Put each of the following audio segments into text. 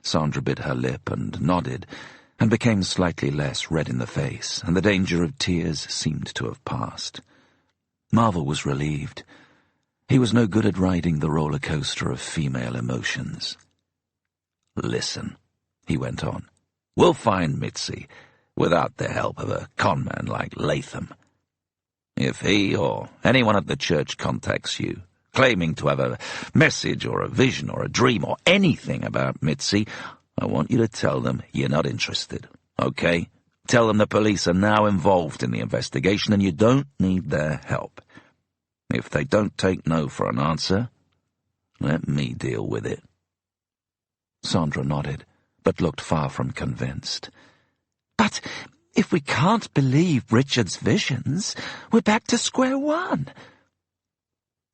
Sandra bit her lip and nodded, and became slightly less red in the face, and the danger of tears seemed to have passed. Marvel was relieved. He was no good at riding the roller coaster of female emotions. "Listen," he went on, "we'll find Mitzi, without the help of a conman like Latham. If he or anyone at the church contacts you, claiming to have a message or a vision or a dream or anything about Mitzi, I want you to tell them you're not interested, okay? Tell them the police are now involved in the investigation and you don't need their help. If they don't take no for an answer, let me deal with it." Sandra nodded, but looked far from convinced. "But if we can't believe Richard's visions, we're back to square one."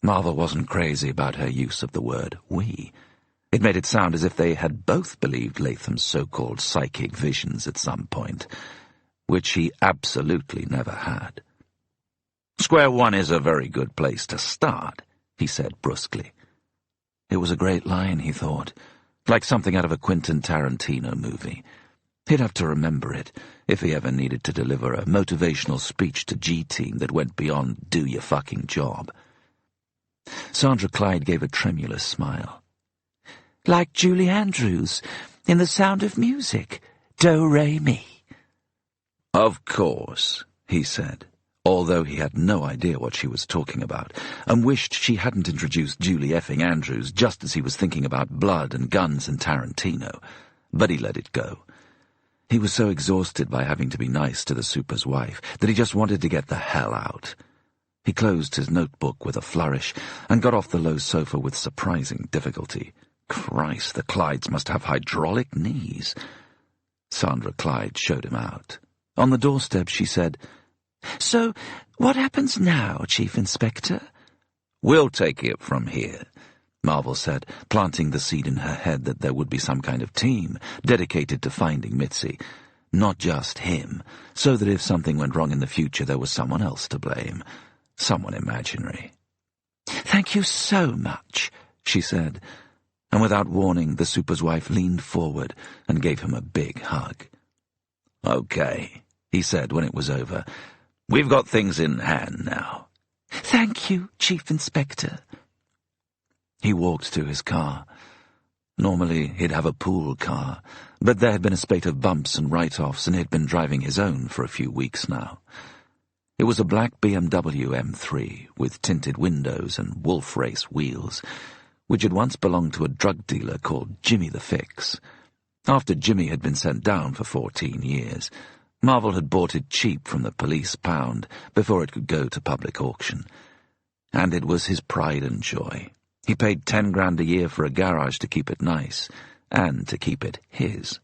Marvel wasn't crazy about her use of the word "we." It made it sound as if they had both believed Latham's so-called psychic visions at some point, which he absolutely never had. "Square one is a very good place to start," he said brusquely. It was a great line, he thought, like something out of a Quentin Tarantino movie. He'd have to remember it if he ever needed to deliver a motivational speech to G-Team that went beyond "do your fucking job." Sandra Clyde gave a tremulous smile. "Like Julie Andrews in The Sound of Music, Do-Re-Mi." "Of course," he said, although he had no idea what she was talking about, and wished she hadn't introduced Julie effing Andrews just as he was thinking about blood and guns and Tarantino. But he let it go. He was so exhausted by having to be nice to the super's wife that he just wanted to get the hell out. He closed his notebook with a flourish and got off the low sofa with surprising difficulty. Christ, the Clydes must have hydraulic knees. Sandra Clyde showed him out. On the doorstep, she said, "So, what happens now, Chief Inspector?" "We'll take it from here," Marvel said, planting the seed in her head that there would be some kind of team dedicated to finding Mitzi. Not just him, so that if something went wrong in the future there was someone else to blame. Someone imaginary. "Thank you so much," she said, and without warning the super's wife leaned forward and gave him a big hug. "Okay," he said when it was over. "We've got things in hand now." "Thank you, Chief Inspector." He walked to his car. Normally he'd have a pool car, but there had been a spate of bumps and write-offs, and he'd been driving his own for a few weeks now. It was a black BMW M3 with tinted windows and wolf race wheels, which had once belonged to a drug dealer called Jimmy the Fix. After Jimmy had been sent down for 14 years, Marvel had bought it cheap from the police pound before it could go to public auction. And it was his pride and joy. He paid 10 grand a year for a garage to keep it nice, and to keep it his.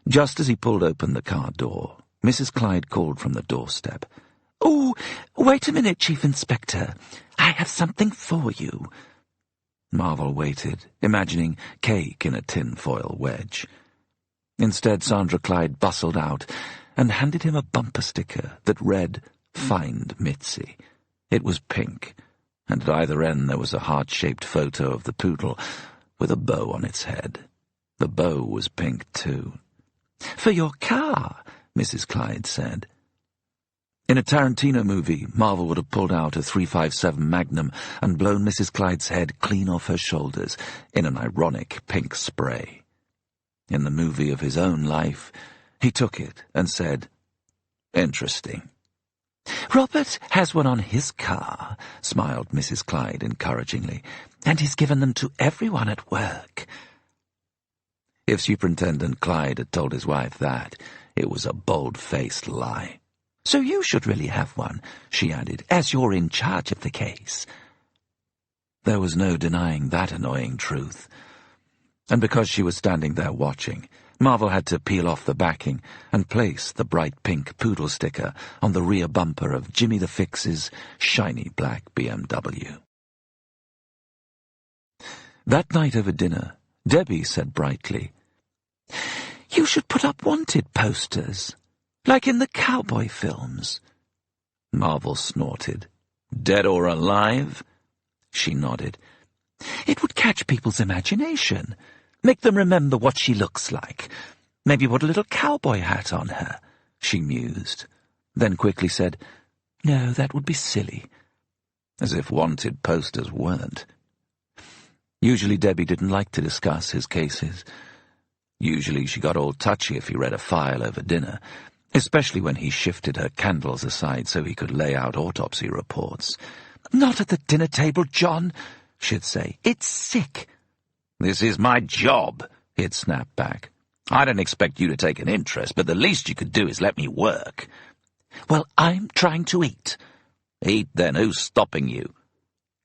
Just as he pulled open the car door, Mrs. Clyde called from the doorstep. "Oh, wait a minute, Chief Inspector. I have something for you." Marvel waited, imagining cake in a tin-foil wedge. Instead, Sandra Clyde bustled out and handed him a bumper sticker that read, "Find Mitzi." It was pink, and at either end there was a heart-shaped photo of the poodle with a bow on its head. The bow was pink, too. "For your car," Mrs. Clyde said. In a Tarantino movie, Marvel would have pulled out a .357 Magnum and blown Mrs. Clyde's head clean off her shoulders in an ironic pink spray. In the movie of his own life, he took it and said, "Interesting." "Robert has one on his car," smiled Mrs. Clyde encouragingly, "and he's given them to everyone at work." If Superintendent Clyde had told his wife that, it was a bold-faced lie. "So you should really have one," she added, "as you're in charge of the case." There was no denying that annoying truth. And because she was standing there watching, Marvel had to peel off the backing and place the bright pink poodle sticker on the rear bumper of Jimmy the Fix's shiny black BMW. That night over dinner, Debbie said brightly, "You should put up wanted posters, like in the cowboy films." Marvel snorted. "Dead or alive?" She nodded. "It would catch people's imagination. Make them remember what she looks like. Maybe put a little cowboy hat on her, she mused, then quickly said, "No, that would be silly." As if wanted posters weren't. Usually Debbie didn't like to discuss his cases. Usually she got all touchy if he read a file over dinner, especially when he shifted her candles aside so he could lay out autopsy reports. "Not at the dinner table, John," she'd say. "It's sick." "This is my job," he'd snap back. "I don't expect you to take an interest, but the least you could do is let me work." "Well, I'm trying to eat." "Eat then, who's stopping you?"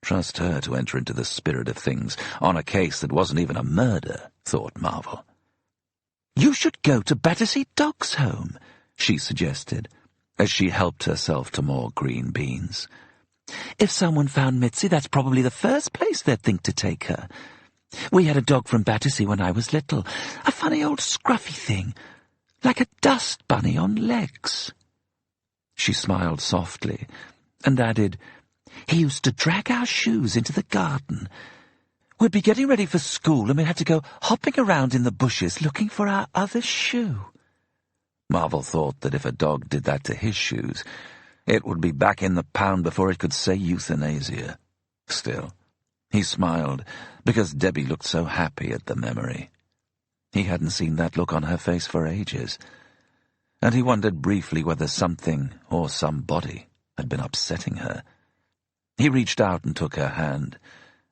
Trust her to enter into the spirit of things on a case that wasn't even a murder, thought Marvel. "You should go to Battersea Dogs Home," she suggested, as she helped herself to more green beans. "If someone found Mitzi, that's probably the first place they'd think to take her. We had a dog from Battersea when I was little, a funny old scruffy thing, like a dust bunny on legs." She smiled softly and added, "He used to drag our shoes into the garden. We'd be getting ready for school and we'd have to go hopping around in the bushes looking for our other shoe." Marvel thought that if a dog did that to his shoes, it would be back in the pound before it could say euthanasia. Still, he smiled because Debbie looked so happy at the memory. He hadn't seen that look on her face for ages, and he wondered briefly whether something or somebody had been upsetting her. He reached out and took her hand,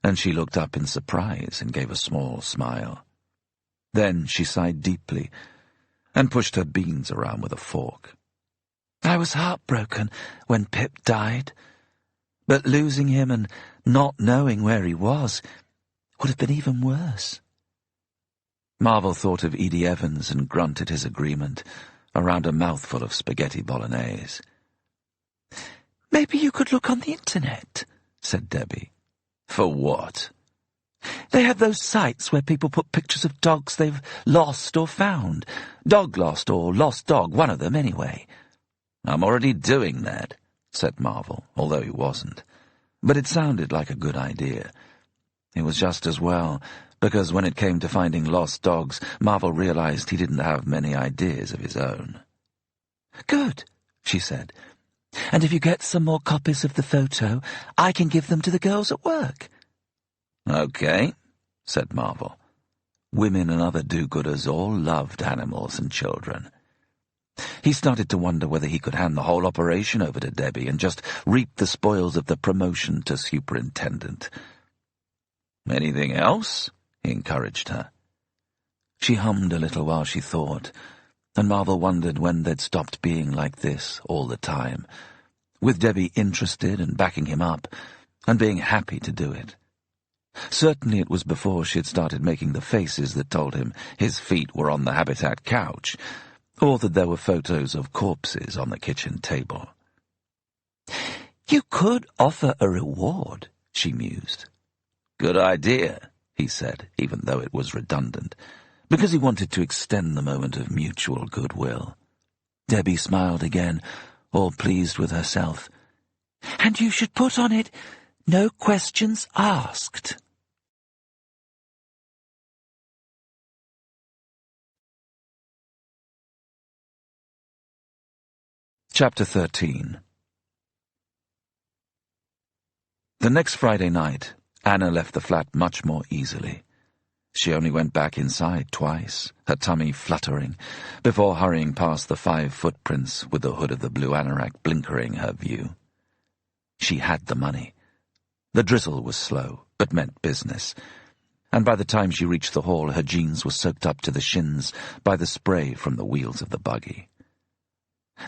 and she looked up in surprise and gave a small smile. Then she sighed deeply and pushed her beans around with a fork. "I was heartbroken when Pip died, but losing him and not knowing where he was would have been even worse." Marvel thought of Edie Evans and grunted his agreement around a mouthful of spaghetti bolognese. "Maybe you could look on the internet," said Debbie. "For what?" "They have those sites where people put pictures of dogs they've lost or found. Dog lost or lost dog, one of them anyway." "I'm already doing that," said Marvel, although he wasn't. But it sounded like a good idea. It was just as well, because when it came to finding lost dogs, Marvel realized he didn't have many ideas of his own. "Good," she said. "And if you get some more copies of the photo, I can give them to the girls at work." "Okay," said Marvel. Women and other do-gooders all loved animals and children. He started to wonder whether he could hand the whole operation over to Debbie and just reap the spoils of the promotion to superintendent. "Anything else?" he encouraged her. She hummed a little while she thought, and Marvel wondered when they'd stopped being like this all the time, with Debbie interested and backing him up, and being happy to do it. Certainly it was before she had started making the faces that told him his feet were on the Habitat couch, or that there were photos of corpses on the kitchen table. "You could offer a reward," she mused. "Good idea," he said, even though it was redundant, because he wanted to extend the moment of mutual goodwill. Debbie smiled again, all pleased with herself. "And you should put on it, 'No questions asked.'" Chapter 13. The next Friday night, Anna left the flat much more easily. She only went back inside twice, her tummy fluttering, before hurrying past the 5 footprints with the hood of the blue anorak blinkering her view. She had the money. The drizzle was slow, but meant business, and by the time she reached the hall her jeans were soaked up to the shins by the spray from the wheels of the buggy.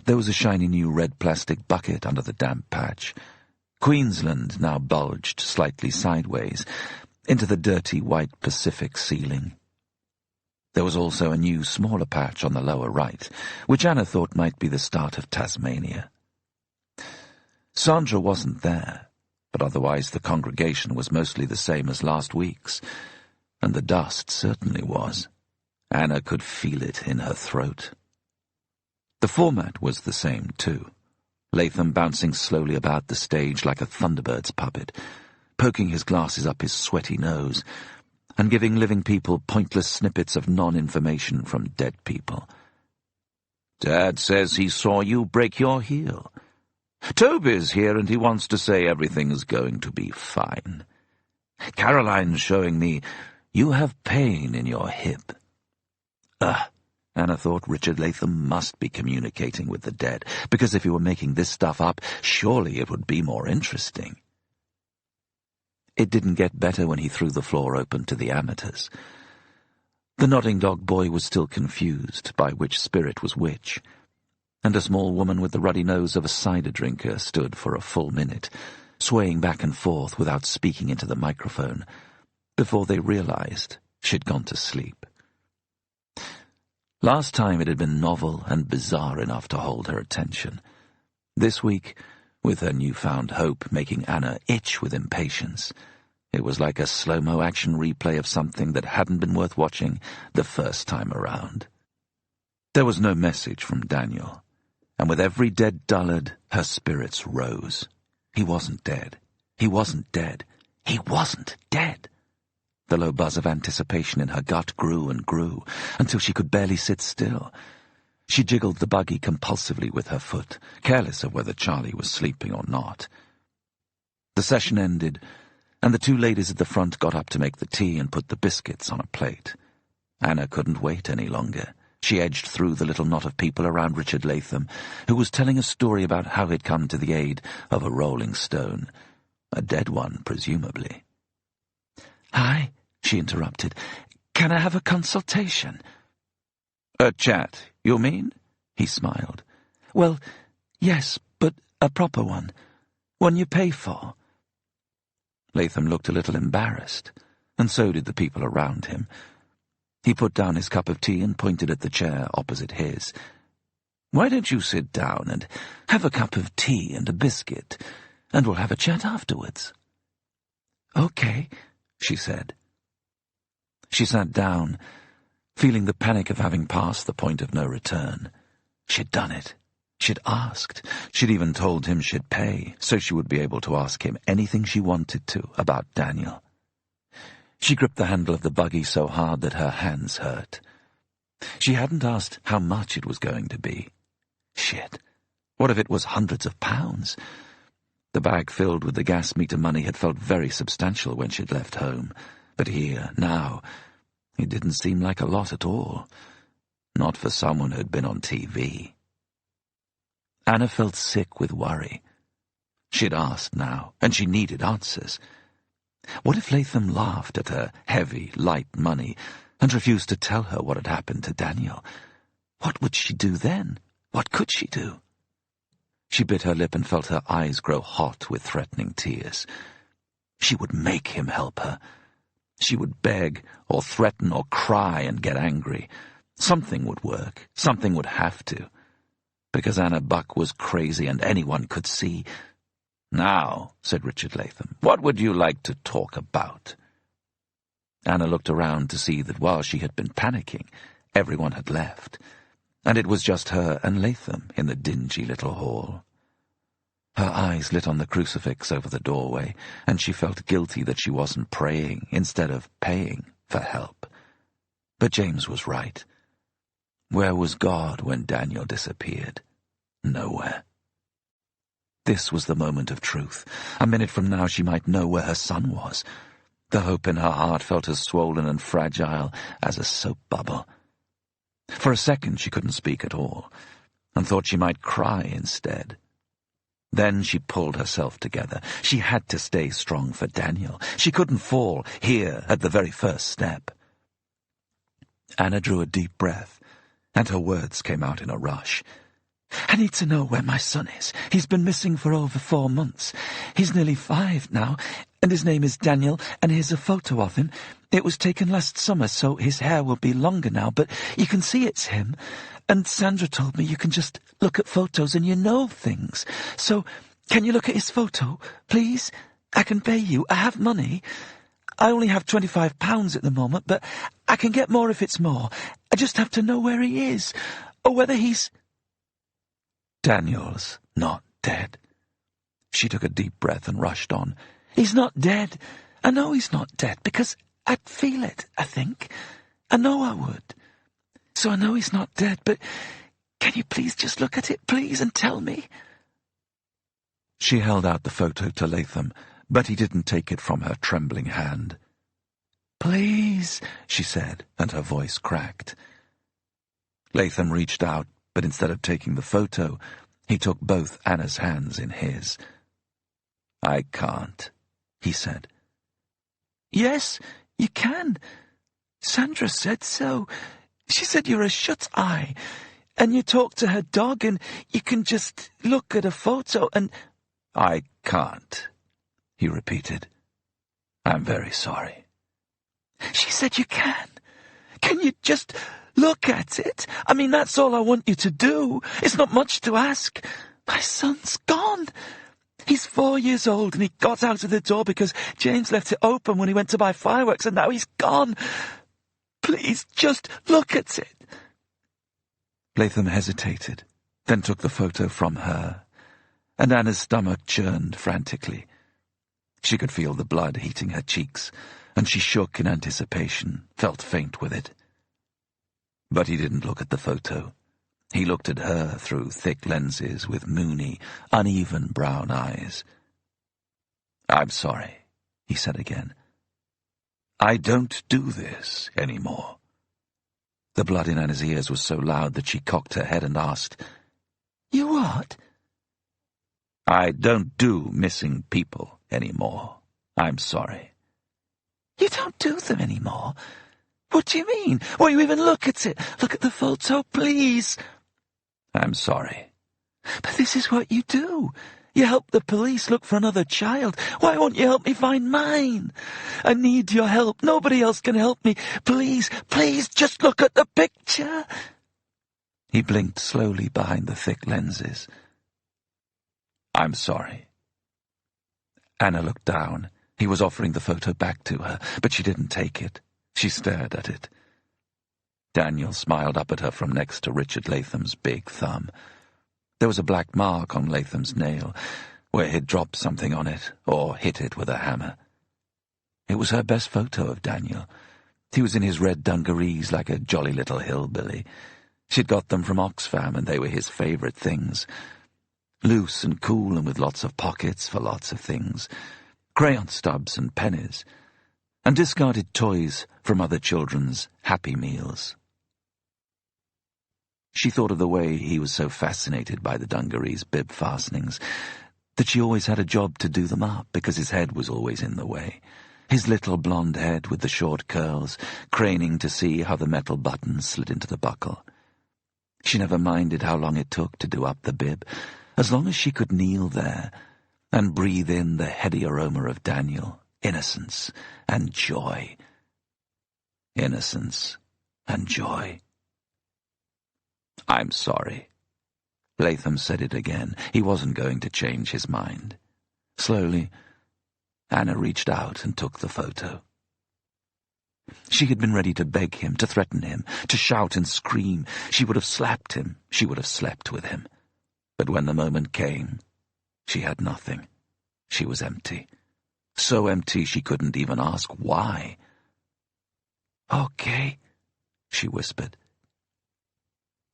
There was a shiny new red plastic bucket under the damp patch. Queensland now bulged slightly sideways into the dirty white Pacific ceiling. There was also a new, smaller patch on the lower right, which Anna thought might be the start of Tasmania. Sandra wasn't there, but otherwise the congregation was mostly the same as last week's, and the dust certainly was. Anna could feel it in her throat. The format was the same, too. Latham bouncing slowly about the stage like a Thunderbird's puppet, poking his glasses up his sweaty nose, and giving living people pointless snippets of non-information from dead people. "Dad says he saw you break your heel. Toby's here and he wants to say everything's going to be fine. Caroline's showing me you have pain in your hip." Anna thought Richard Latham must be communicating with the dead, because if he were making this stuff up, surely it would be more interesting. It didn't get better when he threw the floor open to the amateurs. The nodding dog boy was still confused by which spirit was which, and a small woman with the ruddy nose of a cider drinker stood for a full minute, swaying back and forth without speaking into the microphone, before they realized she'd gone to sleep. Last time it had been novel and bizarre enough to hold her attention. This week, with her newfound hope making Anna itch with impatience, it was like a slow-mo action replay of something that hadn't been worth watching the first time around. There was no message from Daniel, and with every dead dullard, her spirits rose. He wasn't dead. He wasn't dead. He wasn't dead. The low buzz of anticipation in her gut grew and grew, until she could barely sit still. She jiggled the buggy compulsively with her foot, careless of whether Charlie was sleeping or not. The session ended, and the two ladies at the front got up to make the tea and put the biscuits on a plate. Anna couldn't wait any longer. She edged through the little knot of people around Richard Latham, who was telling a story about how he'd come to the aid of a rolling stone. A dead one, presumably. "Hi," she interrupted. "Can I have a consultation?" "A chat, you mean?" He smiled. "Well, yes, but a proper one. One you pay for." Latham looked a little embarrassed, and so did the people around him. He put down his cup of tea and pointed at the chair opposite his. "Why don't you sit down and have a cup of tea and a biscuit, and we'll have a chat afterwards?" "Okay," she said. She sat down, feeling the panic of having passed the point of no return. She'd done it. She'd asked. She'd even told him she'd pay, so she would be able to ask him anything she wanted to about Daniel. She gripped the handle of the buggy so hard that her hands hurt. She hadn't asked how much it was going to be. Shit. What if it was hundreds of pounds? The bag filled with the gas meter money had felt very substantial when she'd left home, but here, now, it didn't seem like a lot at all. Not for someone who'd been on TV. Anna felt sick with worry. She'd asked now, and she needed answers. What if Latham laughed at her heavy, light money and refused to tell her what had happened to Daniel? What would she do then? What could she do? She bit her lip and felt her eyes grow hot with threatening tears. She would make him help her. She would beg or threaten or cry and get angry. Something would work. Something would have to. Because Anna Buck was crazy and anyone could see. "Now," said Richard Latham, "what would you like to talk about?" Anna looked around to see that while she had been panicking, everyone had left, and it was just her and Latham in the dingy little hall. Her eyes lit on the crucifix over the doorway, and she felt guilty that she wasn't praying instead of paying for help. But James was right. Where was God when Daniel disappeared? Nowhere. This was the moment of truth. A minute from now she might know where her son was. The hope in her heart felt as swollen and fragile as a soap bubble. For a second she couldn't speak at all, and thought she might cry instead. Then she pulled herself together. She had to stay strong for Daniel. She couldn't fall here at the very first step. Anna drew a deep breath, and her words came out in a rush. "I need to know where my son is. He's been missing for over 4 months. He's nearly 5 now, and his name is Daniel, and here's a photo of him. It was taken last summer, so his hair will be longer now, but you can see it's him. And Sandra told me you can just look at photos and you know things. So, can you look at his photo, please? I can pay you. I have money. I only have £25 at the moment, but I can get more if it's more. I just have to know where he is, or whether he's—" "Daniel's not dead." She took a deep breath and rushed on. "He's not dead. I know he's not dead, because I'd feel it, I think. I know I would. So I know he's not dead, but can you please just look at it, please, and tell me? She held out the photo to Latham, but he didn't take it from her trembling hand. Please, she said, and her voice cracked. Latham reached out, but instead of taking the photo, he took both Anna's hands in his. I can't, he said. Yes, you can. Sandra said so. She said you're a shut-eye, and you talk to her dog, and you can just look at a photo and... I can't, he repeated. I'm very sorry. She said you can. Can you just look at it? I mean, that's all I want you to do. It's not much to ask. My son's gone. He's 4 years old, and he got out of the door because James left it open when he went to buy fireworks, and now he's gone. Please, just look at it. Latham hesitated, then took the photo from her, and Anna's stomach churned frantically. She could feel the blood heating her cheeks, and she shook in anticipation, felt faint with it. But he didn't look at the photo. He looked at her through thick lenses with moony, uneven brown eyes. I'm sorry, he said again. I don't do this anymore. The blood in Anna's ears was so loud that she cocked her head and asked, You what? I don't do missing people anymore. I'm sorry. You don't do them anymore? What do you mean? Won't you even look at it? Look at the photo, please. I'm sorry. But this is what you do. You help the police look for another child. Why won't you help me find mine? I need your help. Nobody else can help me. Please, please, just look at the picture. He blinked slowly behind the thick lenses. I'm sorry. Anna looked down. He was offering the photo back to her, but she didn't take it. She stared at it. Daniel smiled up at her from next to Richard Latham's big thumb. There was a black mark on Latham's nail, where he'd dropped something on it, or hit it with a hammer. It was her best photo of Daniel. He was in his red dungarees like a jolly little hillbilly. She'd got them from Oxfam, and they were his favourite things. Loose and cool and with lots of pockets for lots of things. Crayon stubs and pennies. And discarded toys from other children's Happy Meals. She thought of the way he was so fascinated by the dungarees' bib fastenings, that she always had a job to do them up because his head was always in the way. His little blonde head with the short curls, craning to see how the metal buttons slid into the buckle. She never minded how long it took to do up the bib, as long as she could kneel there and breathe in the heady aroma of Daniel, innocence and joy. Innocence and joy. I'm sorry. Latham said it again. He wasn't going to change his mind. Slowly, Anna reached out and took the photo. She had been ready to beg him, to threaten him, to shout and scream. She would have slapped him. She would have slept with him. But when the moment came, she had nothing. She was empty. So empty she couldn't even ask why. Okay, she whispered.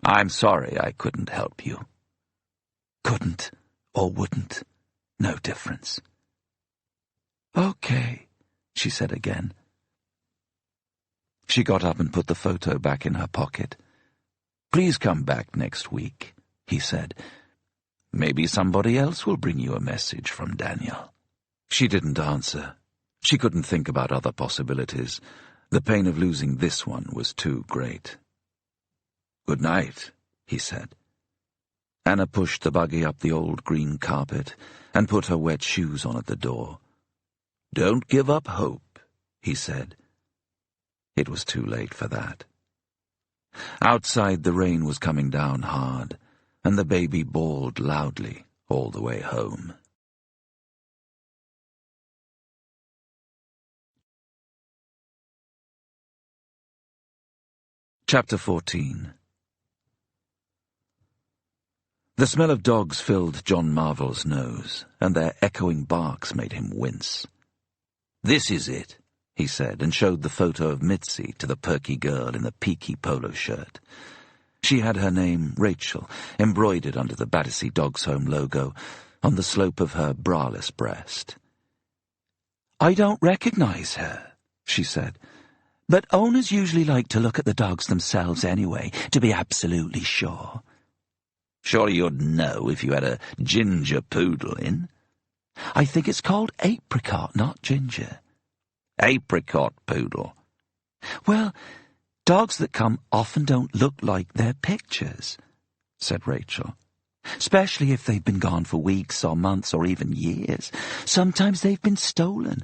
I'm sorry I couldn't help you. Couldn't or wouldn't, no difference. Okay, she said again. She got up and put the photo back in her pocket. Please come back next week, he said. Maybe somebody else will bring you a message from Daniel. She didn't answer. She couldn't think about other possibilities. The pain of losing this one was too great. Good night, he said. Anna pushed the buggy up the old green carpet and put her wet shoes on at the door. Don't give up hope, he said. It was too late for that. Outside the rain was coming down hard, and the baby bawled loudly all the way home. Chapter 14. The smell of dogs filled John Marvell's nose, and their echoing barks made him wince. This is it, he said, and showed the photo of Mitzi to the perky girl in the peaky polo shirt. She had her name, Rachel, embroidered under the Battersea Dogs Home logo on the slope of her braless breast. "I don't recognize her," she said, "but owners usually like to look at the dogs themselves anyway, to be absolutely sure." "Surely you'd know if you had a ginger poodle in." "I think it's called apricot, not ginger." "Apricot poodle." "Well, dogs that come often don't look like their pictures," said Rachel. "Especially if they've been gone for weeks or months or even years. Sometimes they've been stolen,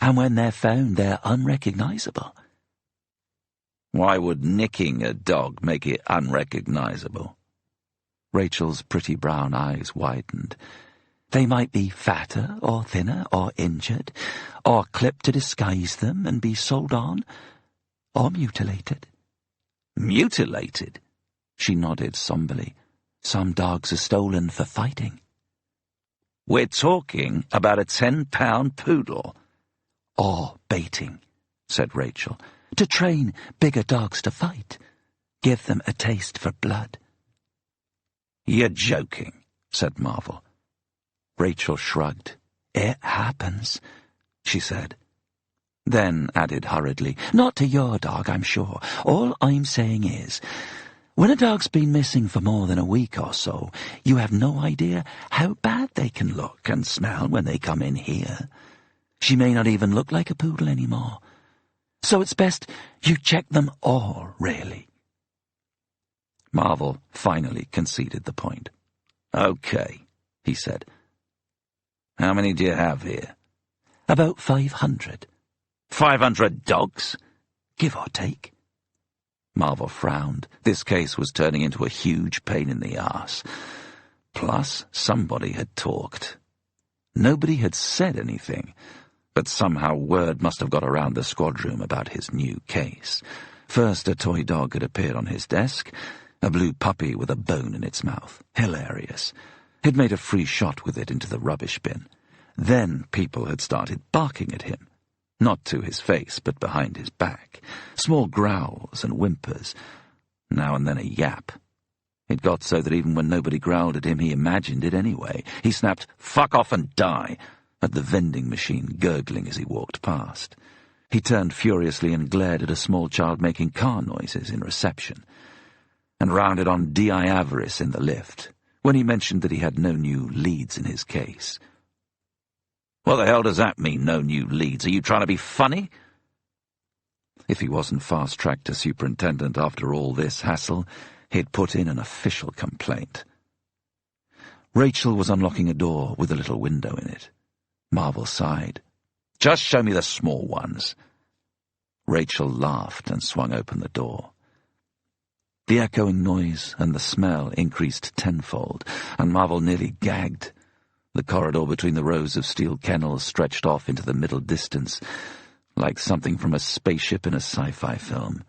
and when they're found, they're unrecognizable." "Why would nicking a dog make it unrecognizable?" Rachel's pretty brown eyes widened. "They might be fatter or thinner or injured, or clipped to disguise them and be sold on, or mutilated." "Mutilated?" She nodded somberly. "Some dogs are stolen for fighting." "We're talking about a 10-pound poodle." "Or baiting," said Rachel, "to train bigger dogs to fight. Give them a taste for blood." "You're joking," said Marvel. Rachel shrugged. "It happens," she said. Then added hurriedly, "Not to your dog, I'm sure. All I'm saying is, when a dog's been missing for more than a week or so, you have no idea how bad they can look and smell when they come in here. She may not even look like a poodle anymore. So it's best you check them all, really." Marvel finally conceded the point. "Okay," he said. "How many do you have here?" "About 500. 500 dogs? Give or take." Marvel frowned. This case was turning into a huge pain in the arse. Plus, somebody had talked. Nobody had said anything, but somehow word must have got around the squad room about his new case. First, a toy dog had appeared on his desk, a blue puppy with a bone in its mouth. Hilarious. He'd made a free shot with it into the rubbish bin. Then people had started barking at him. Not to his face, but behind his back. Small growls and whimpers. Now and then a yap. It got so that even when nobody growled at him, he imagined it anyway. He snapped, "Fuck off and die," at the vending machine, gurgling as he walked past. He turned furiously and glared at a small child making car noises in reception, and rounded on D.I. Avarice in the lift, when he mentioned that he had no new leads in his case. "What the hell does that mean, no new leads? Are you trying to be funny?" If he wasn't fast-tracked to superintendent after all this hassle, he'd put in an official complaint. Rachel was unlocking a door with a little window in it. Marvel sighed. "Just show me the small ones." Rachel laughed and swung open the door. The echoing noise and the smell increased tenfold, and Marvel nearly gagged. The corridor between the rows of steel kennels stretched off into the middle distance, like something from a spaceship in a sci-fi film.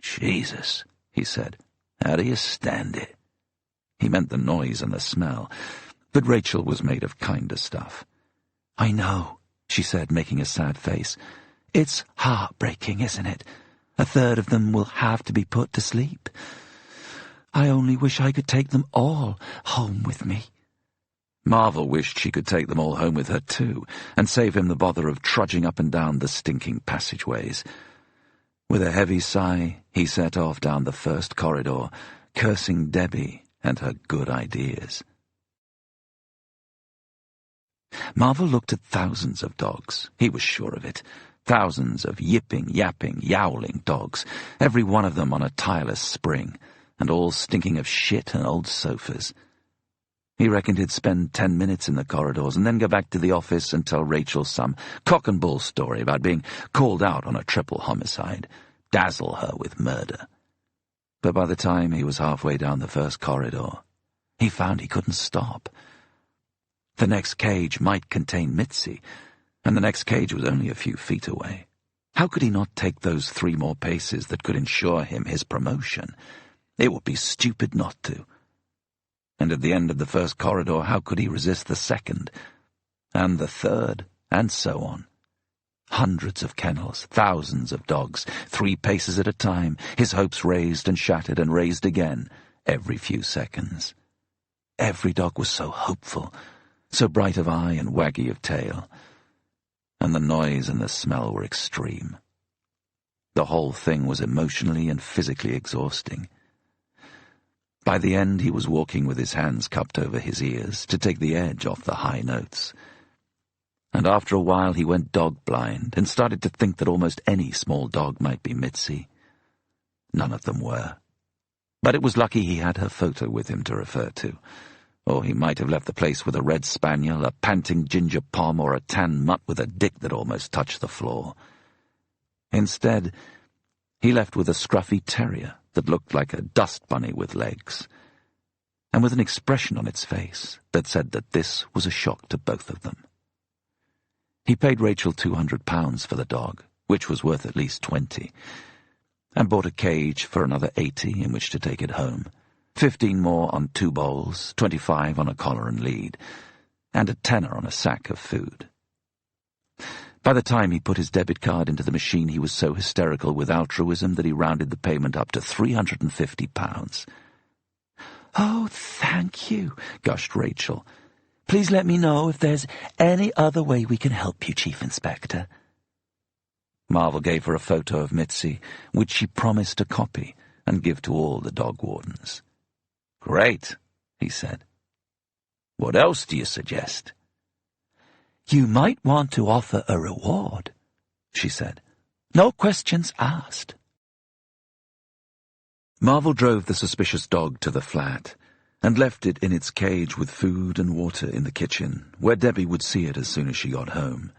"Jesus," he said. "How do you stand it?" He meant the noise and the smell, but Rachel was made of kinder stuff. "I know," she said, making a sad face. "It's heartbreaking, isn't it? A third of them will have to be put to sleep. I only wish I could take them all home with me." Marvel wished she could take them all home with her too, and save him the bother of trudging up and down the stinking passageways. With a heavy sigh, he set off down the first corridor, cursing Debbie and her good ideas. Marvel looked at thousands of dogs. He was sure of it. Thousands of yipping, yapping, yowling dogs, every one of them on a tireless spring, and all stinking of shit and old sofas. He reckoned he'd spend 10 minutes in the corridors and then go back to the office and tell Rachel some cock-and-bull story about being called out on a triple homicide, dazzle her with murder. But by the time he was halfway down the first corridor, he found he couldn't stop. The next cage might contain Mitzi, and the next cage was only a few feet away. How could he not take those 3 more paces that could ensure him his promotion? It would be stupid not to. And at the end of the first corridor, how could he resist the second, and the third, and so on? Hundreds of kennels, thousands of dogs, 3 paces at a time, his hopes raised and shattered and raised again every few seconds. Every dog was so hopeful, so bright of eye and waggy of tail. And the noise and the smell were extreme. The whole thing was emotionally and physically exhausting. By the end, he was walking with his hands cupped over his ears to take the edge off the high notes. And after a while he went dog-blind and started to think that almost any small dog might be Mitzi. None of them were. But it was lucky he had her photo with him to refer to, or he might have left the place with a red spaniel, a panting ginger pom, or a tan mutt with a dick that almost touched the floor. Instead, he left with a scruffy terrier that looked like a dust bunny with legs, and with an expression on its face that said that this was a shock to both of them. He paid Rachel £200 for the dog, which was worth at least 20, and bought a cage for another 80 in which to take it home, 15 more on 2 bowls, 25 on a collar and lead, and a tenner on a sack of food. By the time he put his debit card into the machine, he was so hysterical with altruism that he rounded the payment up to £350. "Oh, thank you," gushed Rachel. "Please let me know if there's any other way we can help you, Chief Inspector." Marvel gave her a photo of Mitzi, which she promised to copy and give to all the dog wardens. "Great," he said. "What else do you suggest?" "You might want to offer a reward," she said. "No questions asked." Marvel drove the suspicious dog to the flat and left it in its cage with food and water in the kitchen, where Debbie would see it as soon as she got home.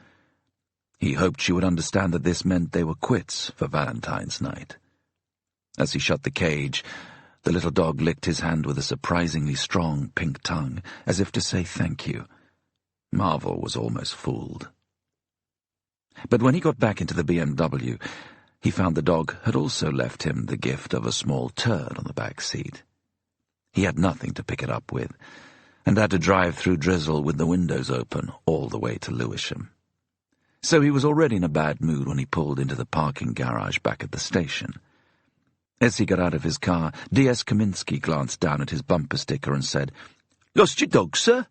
He hoped she would understand that this meant they were quits for Valentine's night. As he shut the cage, the little dog licked his hand with a surprisingly strong pink tongue, as if to say thank you. Marvel was almost fooled. But when he got back into the BMW, he found the dog had also left him the gift of a small turd on the back seat. He had nothing to pick it up with, and had to drive through drizzle with the windows open all the way to Lewisham. So he was already in a bad mood when he pulled into the parking garage back at the station. As he got out of his car, D.S. Kaminsky glanced down at his bumper sticker and said, "Lost your dog, sir?"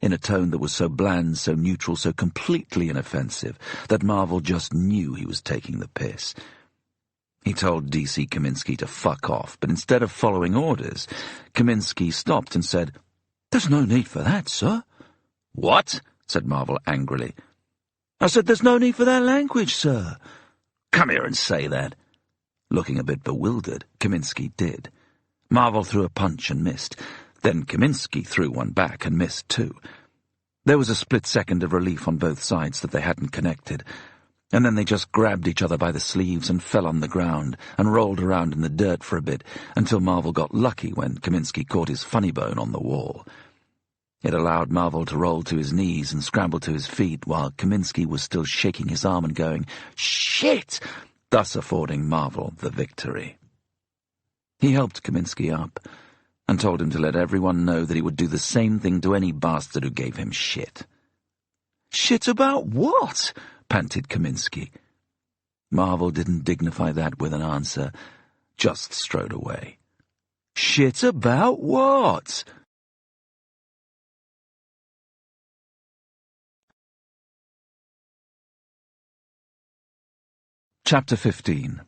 in a tone that was so bland, so neutral, so completely inoffensive, that Marvel just knew he was taking the piss. He told D.C. Kaminsky to fuck off, but instead of following orders, Kaminsky stopped and said, "There's no need for that, sir." "What?" said Marvel angrily. "I said there's no need for that language, sir." "Come here and say that." Looking a bit bewildered, Kaminsky did. Marvel threw a punch and missed. Then Kaminsky threw one back and missed too. There was a split second of relief on both sides that they hadn't connected, and then they just grabbed each other by the sleeves and fell on the ground and rolled around in the dirt for a bit until Marvel got lucky when Kaminsky caught his funny bone on the wall. It allowed Marvel to roll to his knees and scramble to his feet while Kaminsky was still shaking his arm and going, "Shit!" thus affording Marvel the victory. He helped Kaminsky up and told him to let everyone know that he would do the same thing to any bastard who gave him shit. "Shit about what?" panted Kaminsky. Marvel didn't dignify that with an answer, just strode away. "Shit about what?" Chapter 15.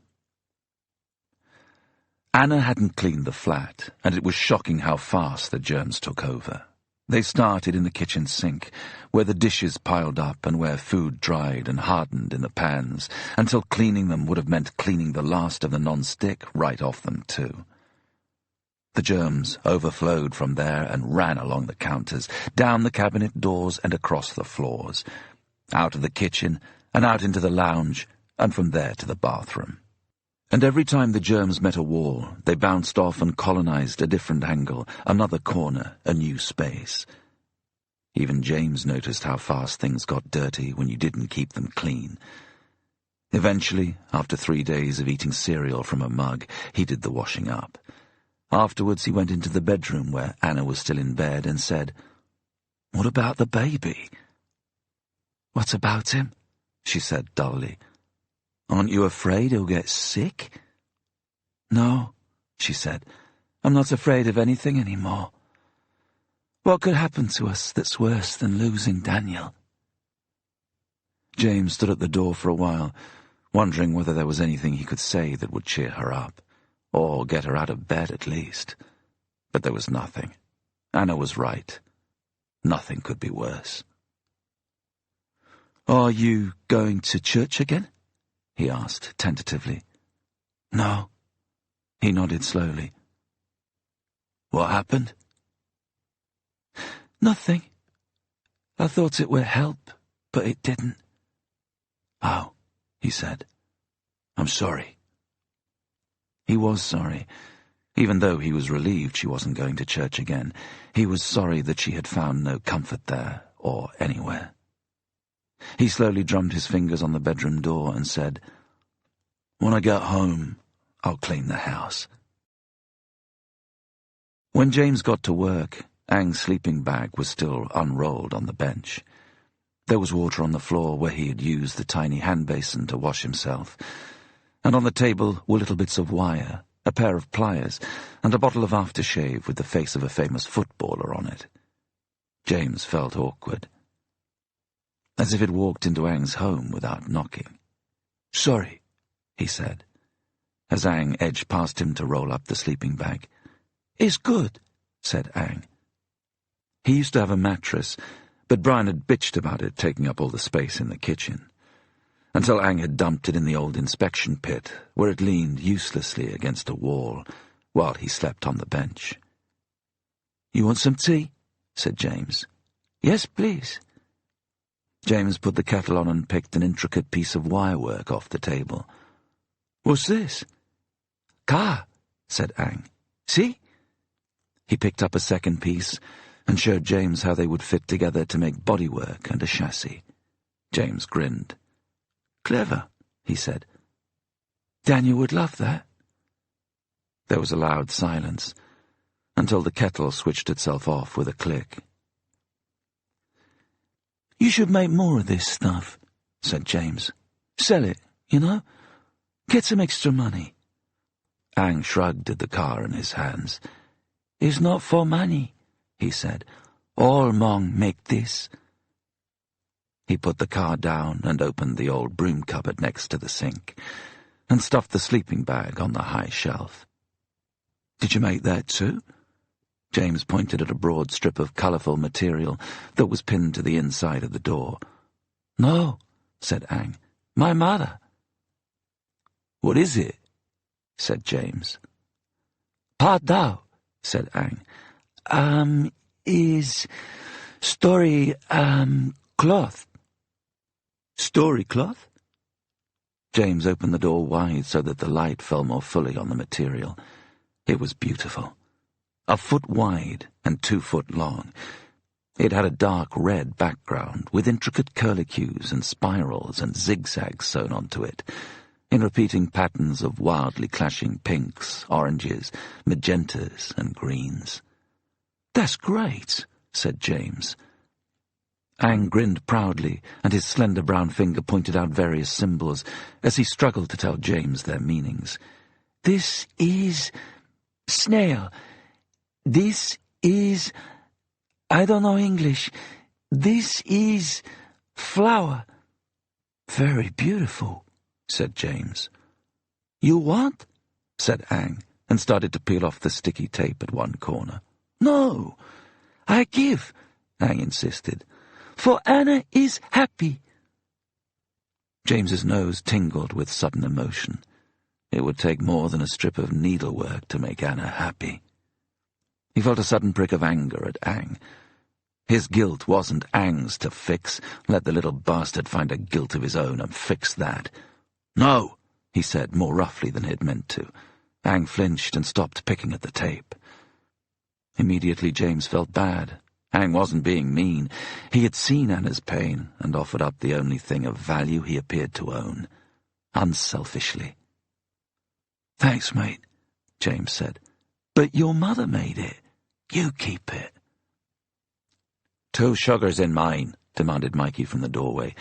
Anna hadn't cleaned the flat, and it was shocking how fast the germs took over. They started in the kitchen sink, where the dishes piled up and where food dried and hardened in the pans, until cleaning them would have meant cleaning the last of the non-stick right off them too. The germs overflowed from there and ran along the counters, down the cabinet doors and across the floors, out of the kitchen and out into the lounge, and from there to the bathroom. And every time the germs met a wall, they bounced off and colonized a different angle, another corner, a new space. Even James noticed how fast things got dirty when you didn't keep them clean. Eventually, after 3 days of eating cereal from a mug, he did the washing up. Afterwards, he went into the bedroom where Anna was still in bed and said, "What about the baby?" "What about him?" she said dully. "Aren't you afraid he'll get sick?" "No," she said. "I'm not afraid of anything anymore. What could happen to us that's worse than losing Daniel?" James stood at the door for a while, wondering whether there was anything he could say that would cheer her up, or get her out of bed at least. But there was nothing. Anna was right. Nothing could be worse. "Are you going to church again?" he asked tentatively. "No." He nodded slowly. "What happened?" "Nothing. I thought it would help, but it didn't." "Oh," he said. "I'm sorry." He was sorry. Even though he was relieved she wasn't going to church again, he was sorry that she had found no comfort there or anywhere. He slowly drummed his fingers on the bedroom door and said, "When I get home, I'll clean the house." When James got to work, Ang's sleeping bag was still unrolled on the bench. There was water on the floor where he had used the tiny hand basin to wash himself, and on the table were little bits of wire, a pair of pliers, and a bottle of aftershave with the face of a famous footballer on it. James felt awkward, as if he'd walked into Ang's home without knocking. "Sorry," he said, as Ang edged past him to roll up the sleeping bag. "It's good," said Ang. He used to have a mattress, but Brian had bitched about it taking up all the space in the kitchen, until Ang had dumped it in the old inspection pit, where it leaned uselessly against a wall, while he slept on the bench. "You want some tea?" said James. "Yes, please." James put the kettle on and picked an intricate piece of wirework off the table. "What's this?" "Car," said Ang. "See?" He picked up a second piece and showed James how they would fit together to make bodywork and a chassis. James grinned. "Clever," he said. "Daniel would love that." There was a loud silence, until the kettle switched itself off with a click. "You should make more of this stuff," said James. "Sell it, you know? Get some extra money." Ang shrugged at the car in his hands. "It's not for money," he said. "All Hmong make this." He put the car down and opened the old broom cupboard next to the sink, and stuffed the sleeping bag on the high shelf. "Did you make that too?" James pointed at a broad strip of colourful material that was pinned to the inside of the door. "No," said Ang. "My mother." "What is it?" said James. "Pa Dao," said Ang. Is story, cloth." "Story cloth?" James opened the door wide so that the light fell more fully on the material. It was beautiful. 1 foot wide and 2 foot long. It had a dark red background with intricate curlicues and spirals and zigzags sewn onto it, in repeating patterns of wildly clashing pinks, oranges, magentas, and greens. "That's great," said James. Ang grinned proudly, and his slender brown finger pointed out various symbols as he struggled to tell James their meanings. "This is snail. This is... I don't know English. This is flower." "Very beautiful," said James. "You want?" said Ang, and started to peel off the sticky tape at one corner. "No, I give," Ang insisted. "For Anna is happy." James's nose tingled with sudden emotion. It would take more than a strip of needlework to make Anna happy. He felt a sudden prick of anger at Ang. His guilt wasn't Ang's to fix. Let the little bastard find a guilt of his own and fix that. "No," he said, more roughly than he'd meant to. Ang flinched and stopped picking at the tape. Immediately James felt bad. Ang wasn't being mean. He had seen Anna's pain and offered up the only thing of value he appeared to own, unselfishly. "Thanks, mate," James said. "But your mother made it. You keep it." "2 sugars in mine," demanded Mikey from the doorway.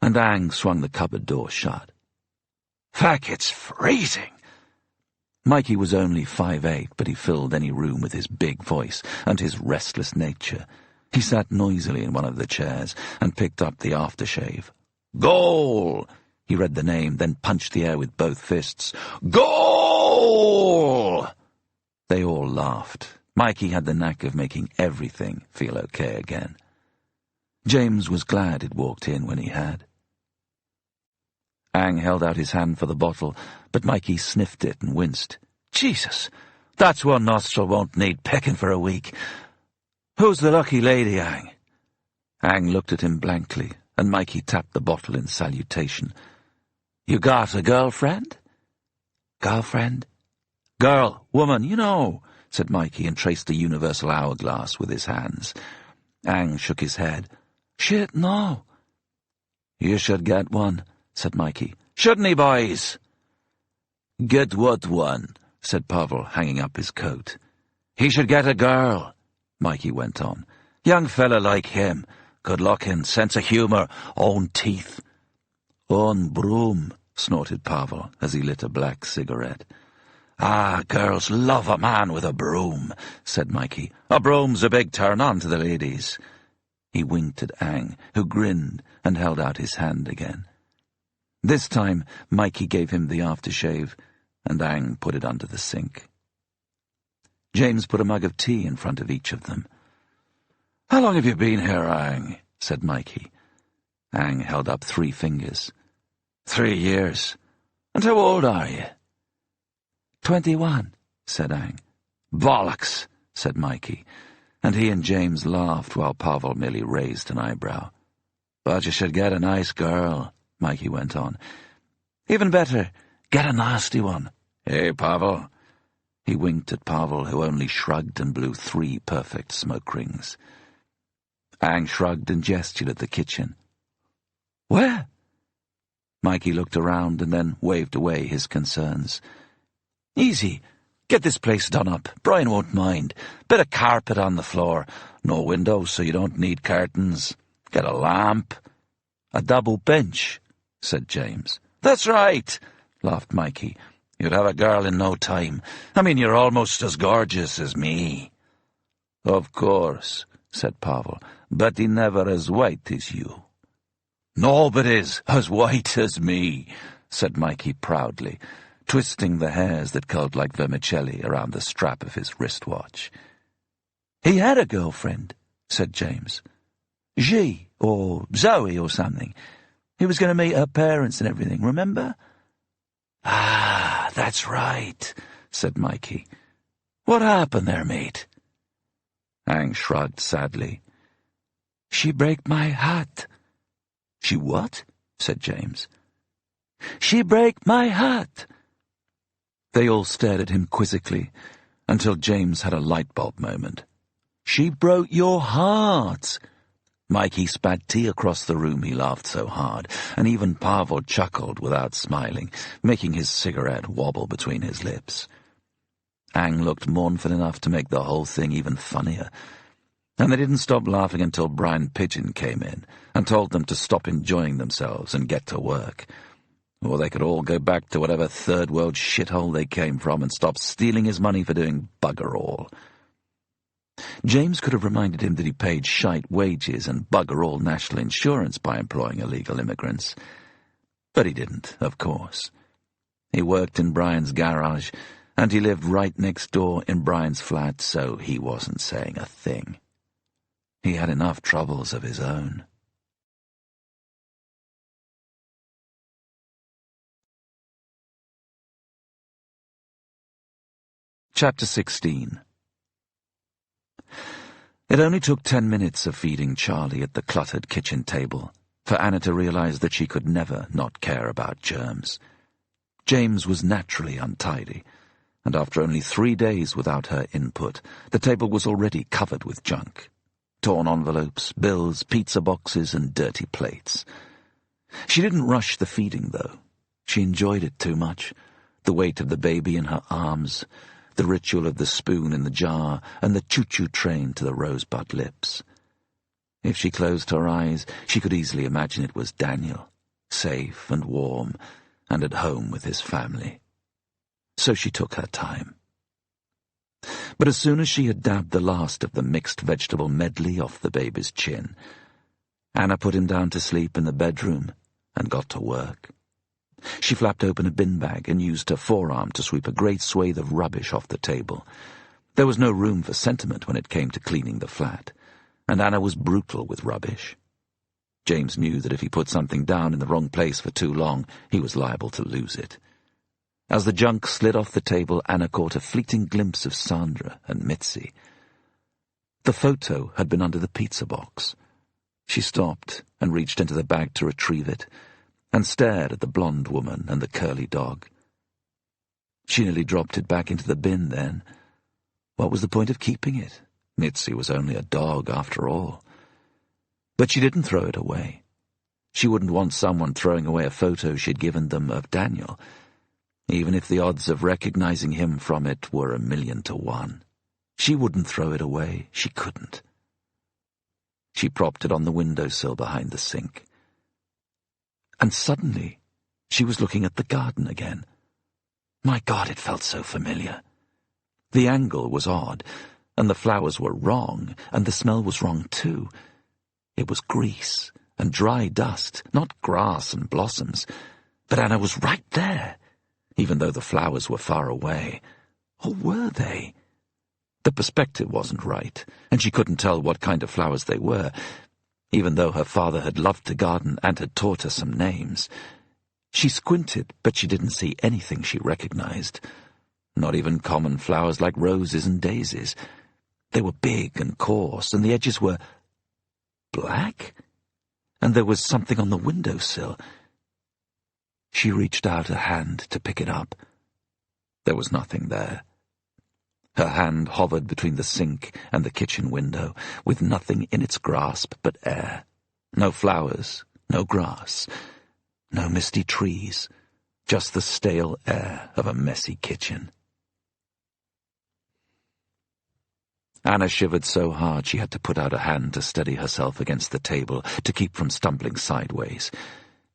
and Ang swung the cupboard door shut. "Feck, it's freezing!" Mikey was only 5'8", but he filled any room with his big voice and his restless nature. He sat noisily in one of the chairs and picked up the aftershave. "Goal!" He read the name, then punched the air with both fists. "Goal!" They all laughed. Mikey had the knack of making everything feel okay again. James was glad he'd walked in when he had. Ang held out his hand for the bottle, but Mikey sniffed it and winced. "Jesus, that's one nostril won't need pecking for a week. Who's the lucky lady, Ang?" Ang looked at him blankly, and Mikey tapped the bottle in salutation. "You got a girlfriend?" "Girlfriend?" "Girl, woman, you know," said Mikey, and traced the universal hourglass with his hands. Ang shook his head. "Shit, no." "You should get one," said Mikey. "Shouldn't he, boys?" "Get what one?" said Pavel, hanging up his coat. "He should get a girl," Mikey went on. "Young fella like him. Good-looking, sense of humour, own teeth." "Own broom," snorted Pavel as he lit a black cigarette. "Ah, girls love a man with a broom," said Mikey. "A broom's a big turn-on to the ladies." He winked at Ang, who grinned and held out his hand again. This time, Mikey gave him the aftershave, and Ang put it under the sink. James put a mug of tea in front of each of them. "How long have you been here, Ang?" said Mikey. Ang held up 3 fingers. 3 years. And how old are you?" 21, said Ang. "Bollocks," said Mikey, and he and James laughed while Pavel merely raised an eyebrow. "But you should get a nice girl," Mikey went on. "Even better, get a nasty one. Hey, Pavel." He winked at Pavel, who only shrugged and blew 3 perfect smoke rings. Ang shrugged and gestured at the kitchen. "Where?" Mikey looked around and then waved away his concerns. "Easy. Get this place done up. Brian won't mind. Bit of carpet on the floor. No windows, so you don't need curtains. Get a lamp." "A double bench," said James. "That's right," laughed Mikey. "You'd have a girl in no time. I mean, you're almost as gorgeous as me." "Of course," said Pavel, "but he never as white as you." "Nobody's as white as me," said Mikey proudly, twisting the hairs that curled like vermicelli around the strap of his wristwatch. "He had a girlfriend," said James. "G, or Zoe or something. He was going to meet her parents and everything, remember?" "Ah, that's right," said Mikey. "What happened there, mate?" Ang shrugged sadly. "She break my heart." "She what?" said James. "She break my heart." They all stared at him quizzically, until James had a light bulb moment. "She broke your heart." Mikey spat tea across the room, he laughed so hard, and even Pavel chuckled without smiling, making his cigarette wobble between his lips. Ang looked mournful enough to make the whole thing even funnier, and they didn't stop laughing until Brian Pigeon came in and told them to stop enjoying themselves and get to work, or they could all go back to whatever third-world shithole they came from and stop stealing his money for doing bugger all. James could have reminded him that he paid shite wages and bugger all national insurance by employing illegal immigrants. But he didn't, of course. He worked in Brian's garage, and he lived right next door in Brian's flat, so he wasn't saying a thing. He had enough troubles of his own. Chapter 16. It only took 10 minutes of feeding Charlie at the cluttered kitchen table for Anna to realize that she could never not care about germs. James was naturally untidy, and after only 3 days without her input, the table was already covered with junk. Torn envelopes, bills, pizza boxes, and dirty plates. She didn't rush the feeding, though. She enjoyed it too much. The weight of the baby in her arms, the ritual of the spoon in the jar, and the choo-choo train to the rosebud lips. If she closed her eyes, she could easily imagine it was Daniel, safe and warm, and at home with his family. So she took her time. But as soon as she had dabbed the last of the mixed vegetable medley off the baby's chin, Anna put him down to sleep in the bedroom and got to work. She flapped open a bin bag and used her forearm to sweep a great swathe of rubbish off the table. There was no room for sentiment when it came to cleaning the flat, and Anna was brutal with rubbish. James knew that if he put something down in the wrong place for too long, he was liable to lose it. As the junk slid off the table, Anna caught a fleeting glimpse of Sandra and Mitzi. The photo had been under the pizza box. She stopped and reached into the bag to retrieve it, and stared at the blonde woman and the curly dog. She nearly dropped it back into the bin then. What was the point of keeping it? Mitzi was only a dog after all. But she didn't throw it away. She wouldn't want someone throwing away a photo she'd given them of Daniel, even if the odds of recognizing him from it were 1,000,000 to 1. She wouldn't throw it away. She couldn't. She propped it on the windowsill behind the sink. And suddenly, she was looking at the garden again. My God, it felt so familiar. The angle was odd, and the flowers were wrong, and the smell was wrong too. It was grease and dry dust, not grass and blossoms. But Anna was right there, even though the flowers were far away. Or were they? The perspective wasn't right, and she couldn't tell what kind of flowers they were, even though her father had loved to garden and had taught her some names. She squinted, but she didn't see anything she recognized. Not even common flowers like roses and daisies. They were big and coarse, and the edges were black? And there was something on the windowsill. She reached out a hand to pick it up. There was nothing there. Her hand hovered between the sink and the kitchen window, with nothing in its grasp but air. No flowers, no grass, no misty trees, just the stale air of a messy kitchen. Anna shivered so hard she had to put out a hand to steady herself against the table to keep from stumbling sideways.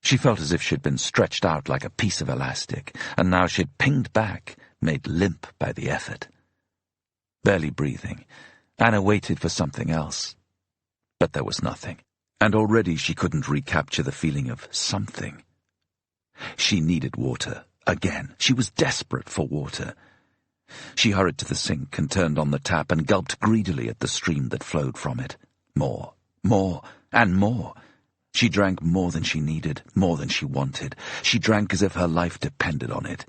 She felt as if she'd been stretched out like a piece of elastic, and now she'd pinged back, made limp by the effort. Barely breathing, Anna waited for something else. But there was nothing, and already she couldn't recapture the feeling of something. She needed water, again. She was desperate for water. She hurried to the sink and turned on the tap and gulped greedily at the stream that flowed from it. More, and more. She drank more than she needed, more than she wanted. She drank as if her life depended on it.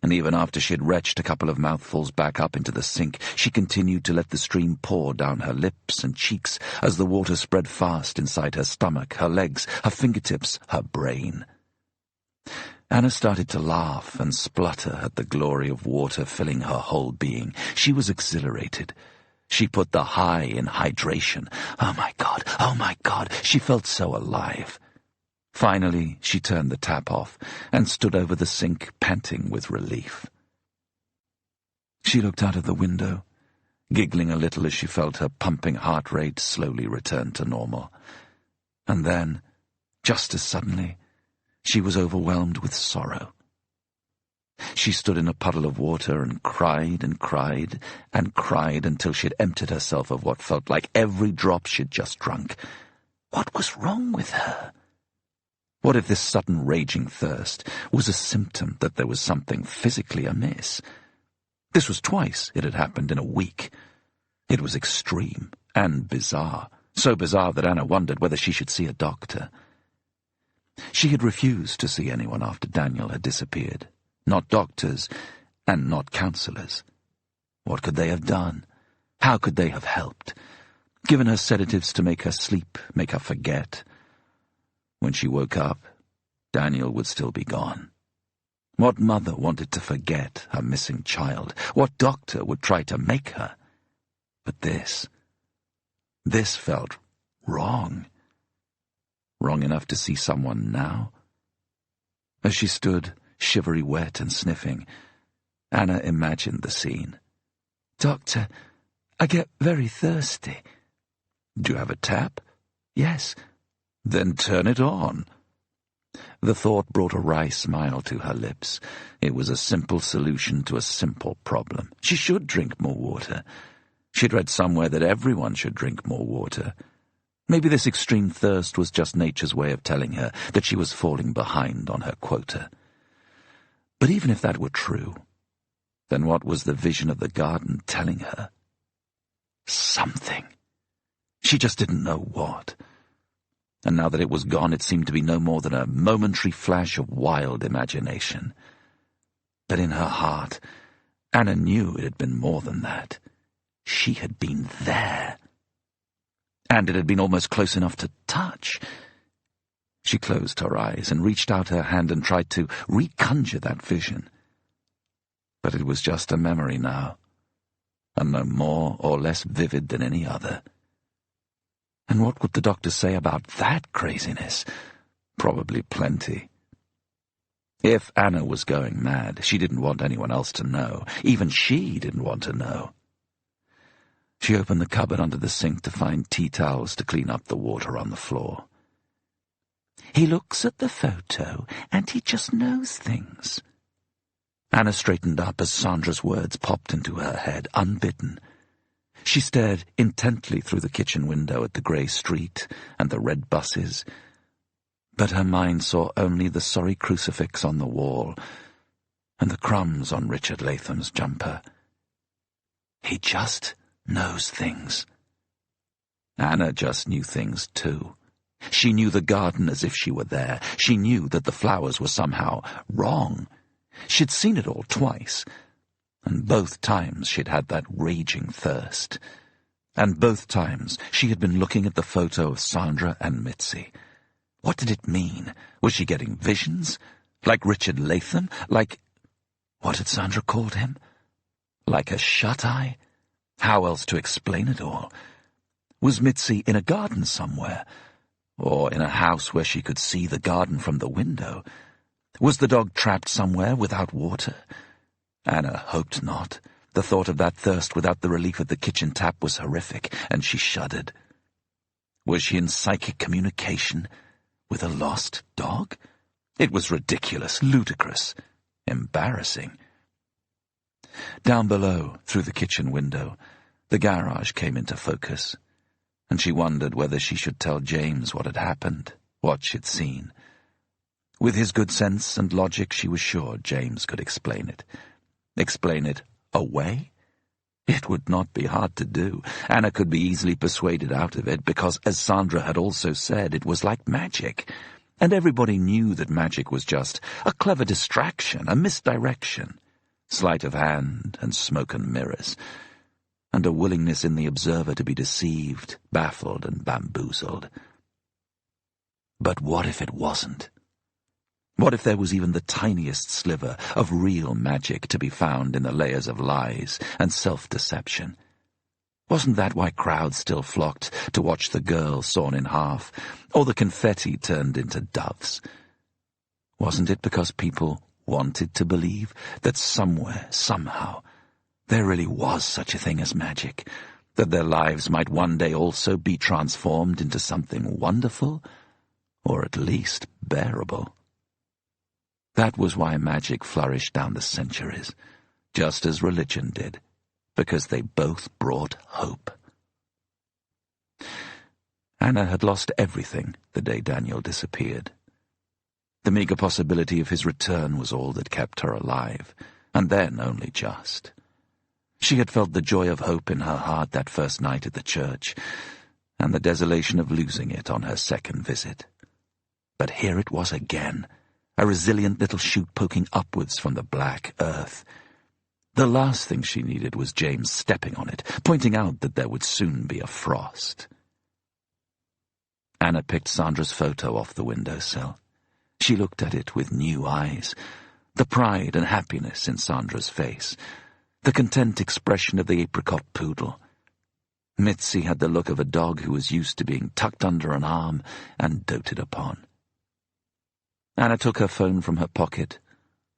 And even after she had retched a couple of mouthfuls back up into the sink, she continued to let the stream pour down her lips and cheeks as the water spread fast inside her stomach, her legs, her fingertips, her brain. Anna started to laugh and splutter at the glory of water filling her whole being. She was exhilarated. She put the high in hydration. Oh my God, she felt so alive. Finally, she turned the tap off and stood over the sink, panting with relief. She looked out of the window, giggling a little as she felt her pumping heart rate slowly return to normal. And then, just as suddenly, she was overwhelmed with sorrow. She stood in a puddle of water and cried and cried and cried until she had emptied herself of what felt like every drop she'd just drunk. What was wrong with her? What if this sudden raging thirst was a symptom that there was something physically amiss? This was twice it had happened in a week. It was extreme and bizarre, so bizarre that Anna wondered whether she should see a doctor. She had refused to see anyone after Daniel had disappeared. Not doctors, and not counselors. What could they have done? How could they have helped? Given her sedatives to make her sleep, make her forget. When she woke up, Daniel would still be gone. What mother wanted to forget her missing child? What doctor would try to make her? But this felt wrong. Wrong enough to see someone now? As she stood, shivery wet and sniffing, Anna imagined the scene. "Doctor, I get very thirsty." "Do you have a tap?" Yes. Then turn it on. The thought brought a wry smile to her lips. It was a simple solution to a simple problem. She should drink more water. She'd read somewhere that everyone should drink more water. Maybe this extreme thirst was just nature's way of telling her that she was falling behind on her quota. But even if that were true, then what was the vision of the garden telling her? Something. She just didn't know what. And now that it was gone, it seemed to be no more than a momentary flash of wild imagination. But in her heart, Anna knew it had been more than that. She had been there. And it had been almost close enough to touch. She closed her eyes and reached out her hand and tried to reconjure that vision. But it was just a memory now, and no more or less vivid than any other. And what would the doctor say about that craziness? Probably plenty. If Anna was going mad, she didn't want anyone else to know. Even she didn't want to know. She opened the cupboard under the sink to find tea towels to clean up the water on the floor. He looks at the photo, and he just knows things. Anna straightened up as Sandra's words popped into her head, unbidden. She stared intently through the kitchen window at the grey street and the red buses, but her mind saw only the sorry crucifix on the wall and the crumbs on Richard Latham's jumper. He just knows things. Anna just knew things too. She knew the garden as if she were there. She knew that the flowers were somehow wrong. She'd seen it all twice, and both times she'd had that raging thirst. And both times she had been looking at the photo of Sandra and Mitzi. What did it mean? Was she getting visions? Like Richard Latham? Like... what had Sandra called him? Like a shut-eye? How else to explain it all? Was Mitzi in a garden somewhere? Or in a house where she could see the garden from the window? Was the dog trapped somewhere without water? Anna hoped not. The thought of that thirst without the relief of the kitchen tap was horrific, and she shuddered. Was she in psychic communication with a lost dog? It was ridiculous, ludicrous, embarrassing. Down below, through the kitchen window, the garage came into focus, and she wondered whether she should tell James what had happened, what she'd seen. With his good sense and logic, she was sure James could explain it. Explain it away? It would not be hard to do. Anna could be easily persuaded out of it, because, as Sandra had also said, it was like magic. And everybody knew that magic was just a clever distraction, a misdirection, sleight of hand and smoke and mirrors, and a willingness in the observer to be deceived, baffled, and bamboozled. But what if it wasn't? What if there was even the tiniest sliver of real magic to be found in the layers of lies and self-deception? Wasn't that why crowds still flocked to watch the girl sawn in half, or the confetti turned into doves? Wasn't it because people wanted to believe that somewhere, somehow, there really was such a thing as magic, that their lives might one day also be transformed into something wonderful, or at least bearable? That was why magic flourished down the centuries, just as religion did, because they both brought hope. Anna had lost everything the day Daniel disappeared. The meager possibility of his return was all that kept her alive, and then only just. She had felt the joy of hope in her heart that first night at the church, and the desolation of losing it on her second visit. But here it was again, a resilient little shoot poking upwards from the black earth. The last thing she needed was James stepping on it, pointing out that there would soon be a frost. Anna picked Sandra's photo off the windowsill. She looked at it with new eyes, the pride and happiness in Sandra's face, the content expression of the apricot poodle. Mitzi had the look of a dog who was used to being tucked under an arm and doted upon. Anna took her phone from her pocket,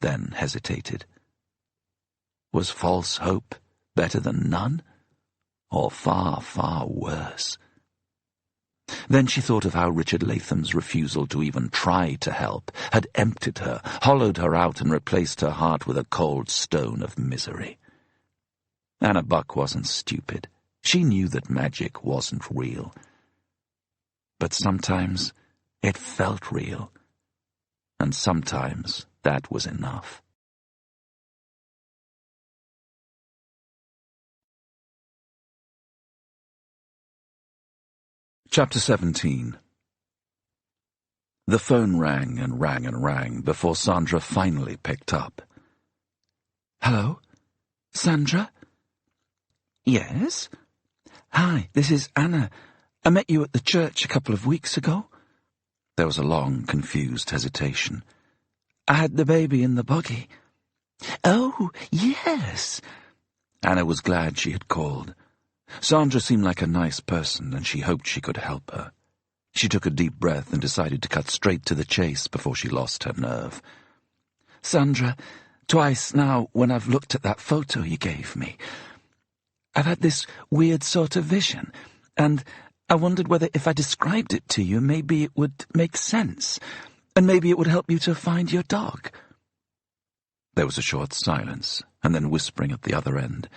then hesitated. Was false hope better than none? Or far, far worse? Then she thought of how Richard Latham's refusal to even try to help had emptied her, hollowed her out, and replaced her heart with a cold stone of misery. Anna Buck wasn't stupid. She knew that magic wasn't real. But sometimes it felt real, and sometimes that was enough. Chapter 17. The phone rang and rang and rang before Sandra finally picked up. Hello? Sandra? Yes? Hi, this is Anna. I met you at the church a couple of weeks ago. There was a long, confused hesitation. I had the baby in the buggy. Oh, yes. Anna was glad she had called. Sandra seemed like a nice person, and she hoped she could help her. She took a deep breath and decided to cut straight to the chase before she lost her nerve. Sandra, twice now when I've looked at that photo you gave me, I've had this weird sort of vision, and I wondered whether if I described it to you, maybe it would make sense, and maybe it would help you to find your dog. There was a short silence, and then whispering at the other end.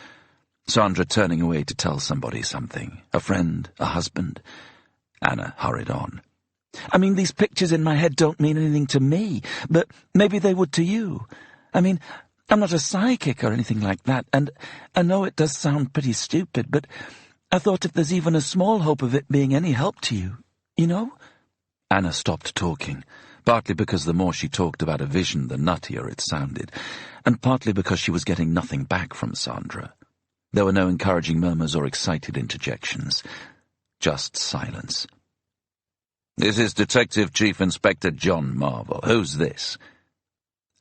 Sandra turning away to tell somebody something, a friend, a husband. Anna hurried on. I mean, these pictures in my head don't mean anything to me, but maybe they would to you. I mean, I'm not a psychic or anything like that, and I know it does sound pretty stupid, but I thought if there's even a small hope of it being any help to you, you know? Anna stopped talking, partly because the more she talked about a vision, the nuttier it sounded, and partly because she was getting nothing back from Sandra. There were no encouraging murmurs or excited interjections. Just silence. This is Detective Chief Inspector John Marvel. Who's this?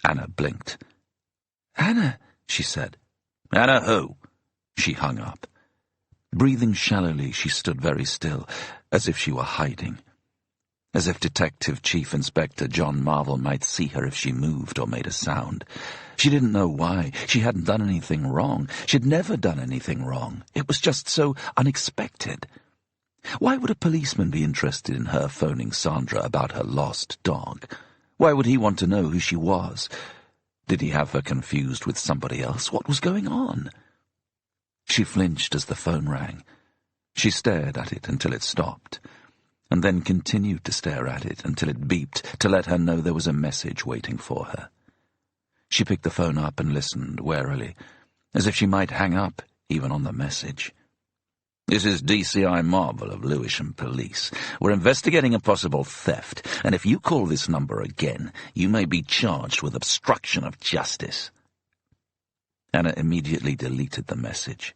Anna blinked. Anna, she said. Anna who? She hung up. Breathing shallowly, she stood very still, as if she were hiding. As if Detective Chief Inspector John Marvel might see her if she moved or made a sound. She didn't know why. She hadn't done anything wrong. She'd never done anything wrong. It was just so unexpected. Why would a policeman be interested in her phoning Sandra about her lost dog? Why would he want to know who she was? Did he have her confused with somebody else? What was going on? She flinched as the phone rang. She stared at it until it stopped, and then continued to stare at it until it beeped to let her know there was a message waiting for her. She picked the phone up and listened warily, as if she might hang up even on the message. This is DCI Marvel of Lewisham Police. We're investigating a possible theft, and if you call this number again, you may be charged with obstruction of justice. Anna immediately deleted the message.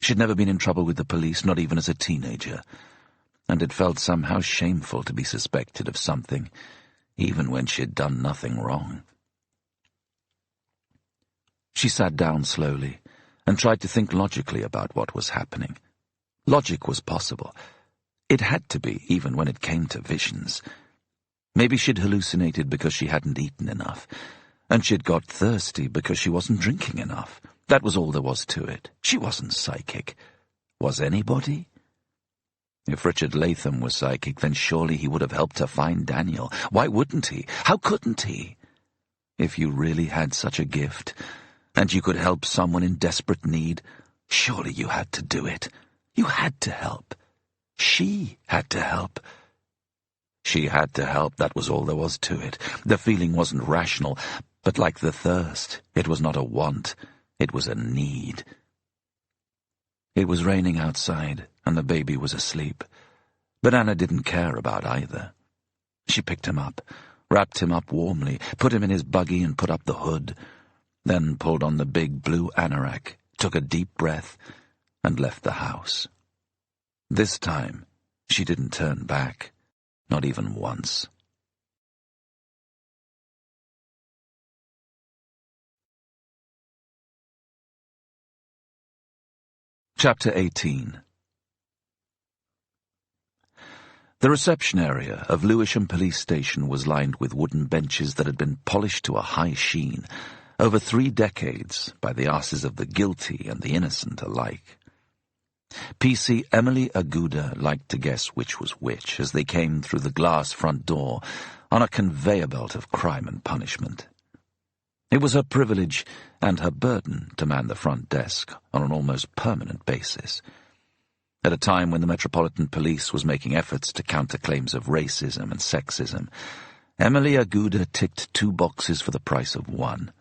She'd never been in trouble with the police, not even as a teenager, and it felt somehow shameful to be suspected of something, even when she'd done nothing wrong. She sat down slowly and tried to think logically about what was happening. Logic was possible. It had to be, even when it came to visions. Maybe she'd hallucinated because she hadn't eaten enough, and she'd got thirsty because she wasn't drinking enough. That was all there was to it. She wasn't psychic. Was anybody? If Richard Latham was psychic, then surely he would have helped her find Daniel. Why wouldn't he? How couldn't he? If you really had such a gift, and you could help someone in desperate need, surely you had to do it. You had to help. She had to help. She had to help, that was all there was to it. The feeling wasn't rational, but like the thirst, it was not a want, it was a need. It was raining outside, and the baby was asleep, but Anna didn't care about either. She picked him up, wrapped him up warmly, put him in his buggy and put up the hood, then pulled on the big blue anorak, took a deep breath, and left the house. This time, she didn't turn back, not even once. Chapter 18. The reception area of Lewisham Police Station was lined with wooden benches that had been polished to a high sheen over 3 decades by the asses of the guilty and the innocent alike. PC Emily Aguda liked to guess which was which as they came through the glass front door on a conveyor belt of crime and punishment. It was her privilege and her burden to man the front desk on an almost permanent basis. At a time when the Metropolitan Police was making efforts to counter claims of racism and sexism, Emily Aguda ticked 2 boxes for the price of 1,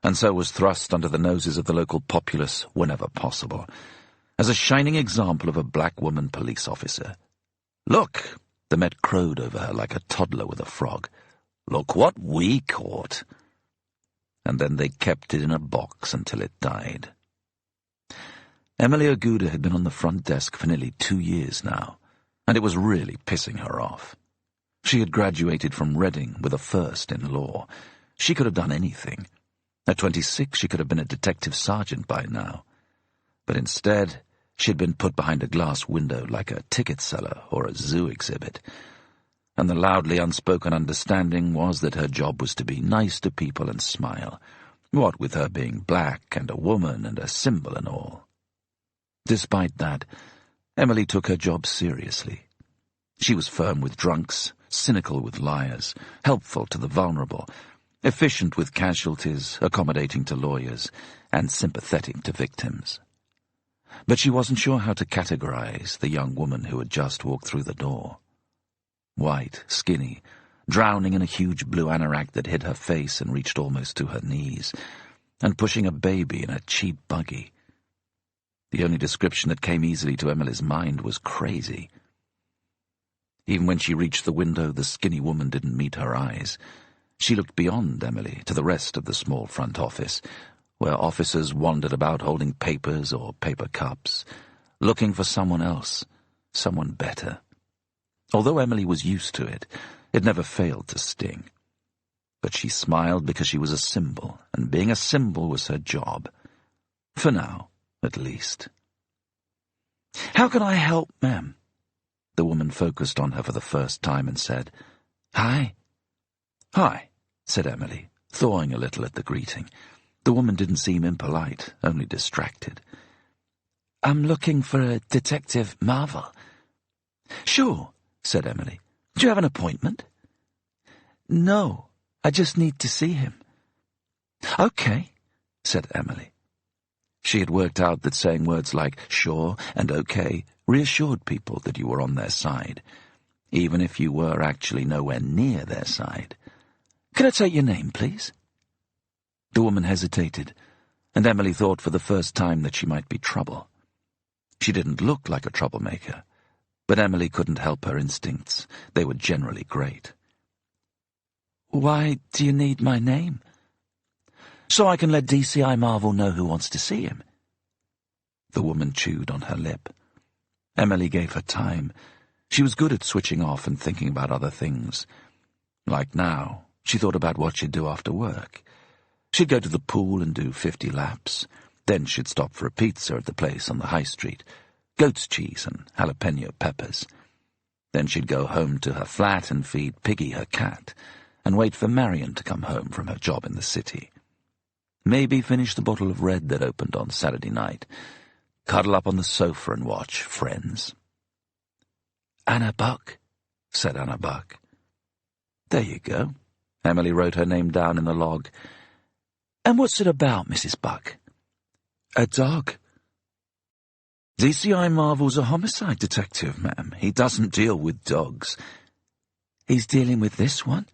and so was thrust under the noses of the local populace whenever possible, as a shining example of a black woman police officer. "Look!" the Met crowed over her like a toddler with a frog. "Look what we caught!" And then they kept it in a box until it died. Emily Aguda had been on the front desk for nearly 2 years now, and it was really pissing her off. She had graduated from Reading with a first in law. She could have done anything. At 26, she could have been a detective sergeant by now. But instead, she had been put behind a glass window like a ticket seller or a zoo exhibit. And the loudly unspoken understanding was that her job was to be nice to people and smile, what with her being black and a woman and a symbol and all. Despite that, Emily took her job seriously. She was firm with drunks, cynical with liars, helpful to the vulnerable, efficient with casualties, accommodating to lawyers, and sympathetic to victims. But she wasn't sure how to categorize the young woman who had just walked through the door. White, skinny, drowning in a huge blue anorak that hid her face and reached almost to her knees, and pushing a baby in a cheap buggy. The only description that came easily to Emily's mind was crazy. Even when she reached the window, the skinny woman didn't meet her eyes. She looked beyond Emily to the rest of the small front office, where officers wandered about holding papers or paper cups, looking for someone else, someone better. Although Emily was used to it, it never failed to sting. But she smiled because she was a symbol, and being a symbol was her job. For now, at least. "How can I help, ma'am?" The woman focused on her for the first time and said, "Hi." "Hi," said Emily, thawing a little at the greeting. The woman didn't seem impolite, only distracted. "I'm looking for a Detective Marvel." "Sure," said Emily. "Do you have an appointment?" "No, I just need to see him." "Okay," said Emily. She had worked out that saying words like sure and okay reassured people that you were on their side, even if you were actually nowhere near their side. "Can I take your name, please?" The woman hesitated, and Emily thought for the first time that she might be trouble. She didn't look like a troublemaker, but Emily couldn't help her instincts. They were generally great. "Why do you need my name?" "So I can let DCI Marvel know who wants to see him." The woman chewed on her lip. Emily gave her time. She was good at switching off and thinking about other things. Like now, she thought about what she'd do after work. She'd go to the pool and do 50 laps. Then she'd stop for a pizza at the place on the high street, goat's cheese and jalapeno peppers. Then she'd go home to her flat and feed Piggy, her cat, and wait for Marion to come home from her job in the city. Maybe finish the bottle of red that opened on Saturday night, cuddle up on the sofa and watch Friends. "Anna Buck," said Anna Buck. "There you go." Emily wrote her name down in the log. "And what's it about, Mrs. Buck?" "A dog." "DCI Marvel's a homicide detective, ma'am. He doesn't deal with dogs." "He's dealing with this one?"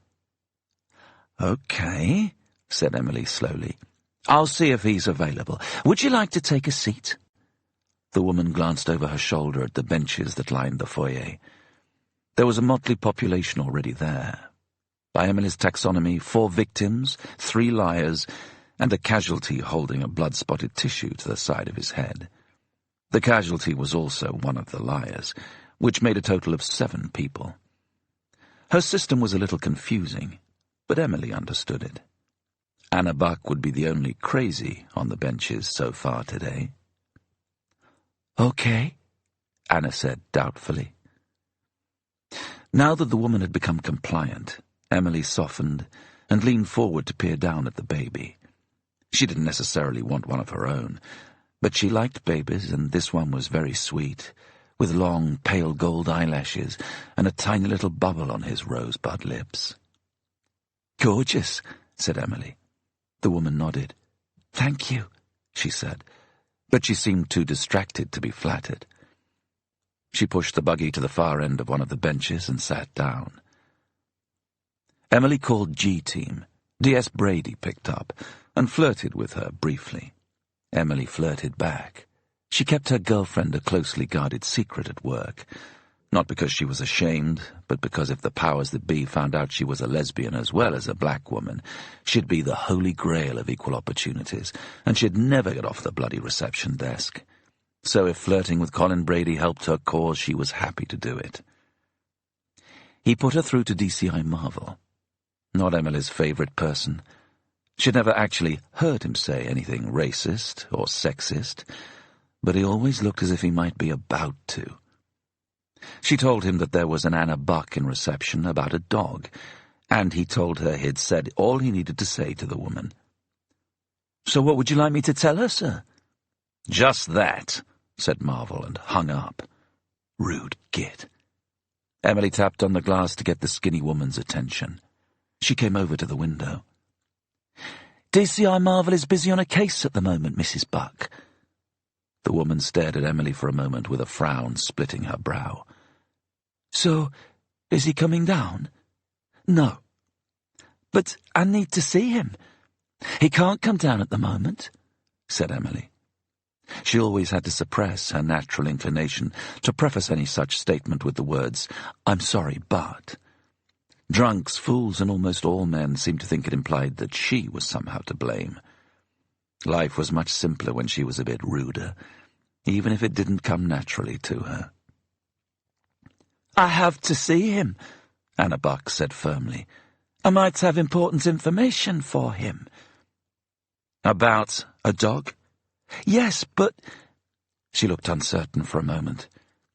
"Okay," said Emily slowly. "I'll see if he's available. Would you like to take a seat?" The woman glanced over her shoulder at the benches that lined the foyer. There was a motley population already there. By Emily's taxonomy, 4 victims, 3 liars, and a casualty holding a blood-spotted tissue to the side of his head. The casualty was also one of the liars, which made a total of 7 people. Her system was a little confusing, but Emily understood it. Anna Buck would be the only crazy on the benches so far today. "Okay," Anna said doubtfully. Now that the woman had become compliant, Emily softened and leaned forward to peer down at the baby. She didn't necessarily want one of her own, But she liked babies, and this one was very sweet, with long, pale gold eyelashes and a tiny little bubble on his rosebud lips. "Gorgeous," said Emily. The woman nodded. "Thank you," she said, but she seemed too distracted to be flattered. She pushed the buggy to the far end of one of the benches and sat down. Emily called G-Team. D.S. Brady picked up and flirted with her briefly. Emily flirted back. She kept her girlfriend a closely guarded secret at work, not because she was ashamed, but because if the powers that be found out she was a lesbian as well as a black woman, she'd be the holy grail of equal opportunities, and she'd never get off the bloody reception desk. So if flirting with Colin Brady helped her cause, she was happy to do it. He put her through to DCI Marvel. Not Emily's favourite person. She'd never actually heard him say anything racist or sexist, but he always looked as if he might be about to. She told him that there was an Anna Buck in reception about a dog, and he told her he'd said all he needed to say to the woman. "So what would you like me to tell her, sir?" "Just that," said Marvel, and hung up. Rude git. Emily tapped on the glass to get the skinny woman's attention. She came over to the window. "DCI Marvel is busy on a case at the moment, Mrs. Buck." The woman stared at Emily for a moment with a frown splitting her brow. "So, is he coming down?" "No." "But I need to see him." "He can't come down at the moment," said Emily. She always had to suppress her natural inclination to preface any such statement with the words, "I'm sorry, but..." Drunks, fools, and almost all men seemed to think it implied that she was somehow to blame. Life was much simpler when she was a bit ruder, even if it didn't come naturally to her. "I have to see him," Anna Buck said firmly. "I might have important information for him." "About a dog?" "Yes, but—" She looked uncertain for a moment,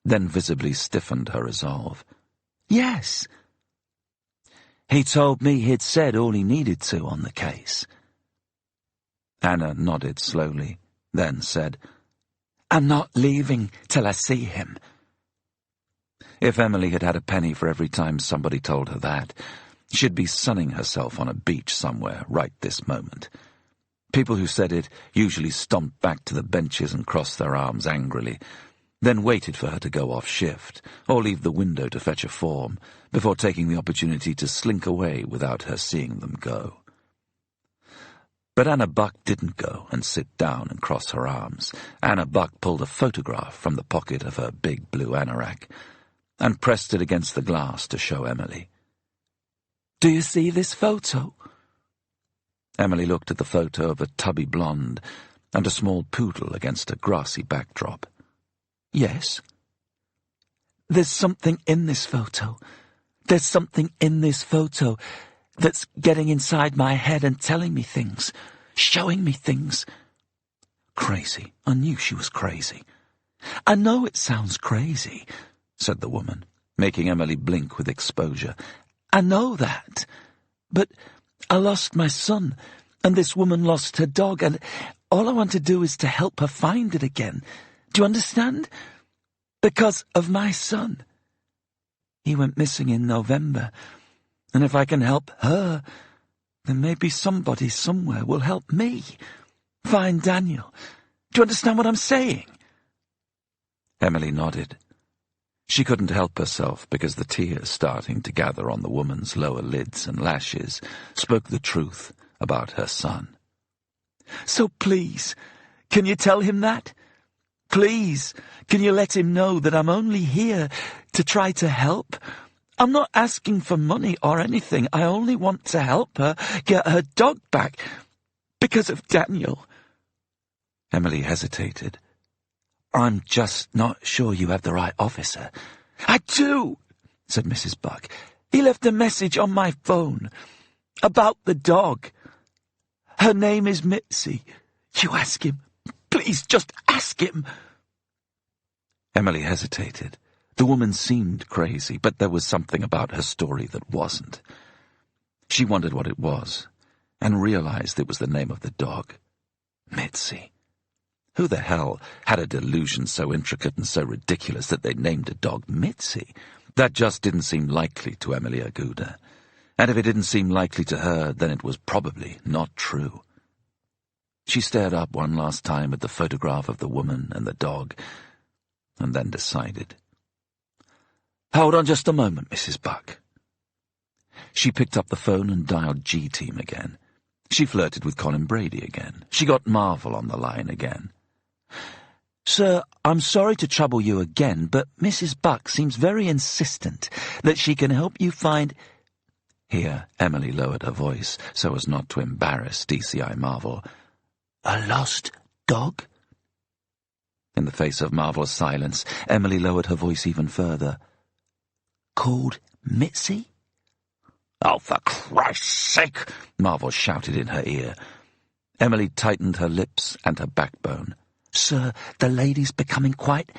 then visibly stiffened her resolve. "Yes." "He told me he'd said all he needed to on the case." Anna nodded slowly, then said, "I'm not leaving till I see him." If Emily had had a penny for every time somebody told her that, she'd be sunning herself on a beach somewhere right this moment. People who said it usually stomped back to the benches and crossed their arms angrily, then waited for her to go off shift, or leave the window to fetch a form, before taking the opportunity to slink away without her seeing them go. But Anna Buck didn't go and sit down and cross her arms. Anna Buck pulled a photograph from the pocket of her big blue anorak and pressed it against the glass to show Emily. "Do you see this photo?" Emily looked at the photo of a tubby blonde and a small poodle against a grassy backdrop. "Yes." "There's something in this photo. There's something in this photo that's getting inside my head and telling me things, showing me things." Crazy. I knew she was crazy. "I know it sounds crazy," said the woman, making Emily blink with exposure. "I know that. But I lost my son, and this woman lost her dog, and all I want to do is to help her find it again. Do you understand? Because of my son. He went missing in November, and if I can help her, then maybe somebody somewhere will help me find Daniel. Do you understand what I'm saying?" Emily nodded. She couldn't help herself because the tears starting to gather on the woman's lower lids and lashes spoke the truth about her son. "So please, can you tell him that? Please, can you let him know that I'm only here to try to help? I'm not asking for money or anything. I only want to help her get her dog back because of Daniel." Emily hesitated. "I'm just not sure you have the right officer." "I do," said Mrs. Buck. "He left a message on my phone about the dog. Her name is Mitzi. You ask him. Please, just ask him." Emily hesitated. The woman seemed crazy, but there was something about her story that wasn't. She wondered what it was, and realized it was the name of the dog. Mitzi. Who the hell had a delusion so intricate and so ridiculous that they named a dog Mitzi? That just didn't seem likely to Emily Aguda. And if it didn't seem likely to her, then it was probably not true. She stared up one last time at the photograph of the woman and the dog, and then decided. "Hold on just a moment, Mrs. Buck." She picked up the phone and dialed G-Team again. She flirted with Colin Brady again. She got Marvel on the line again. "Sir, I'm sorry to trouble you again, but Mrs. Buck seems very insistent that she can help you find—" Here, Emily lowered her voice so as not to embarrass DCI Marvel. "A lost dog?" In the face of Marvel's silence, Emily lowered her voice even further. "Called Mitzi?" "Oh, for Christ's sake!" Marvel shouted in her ear. Emily tightened her lips and her backbone. "Sir, the lady's becoming quite—"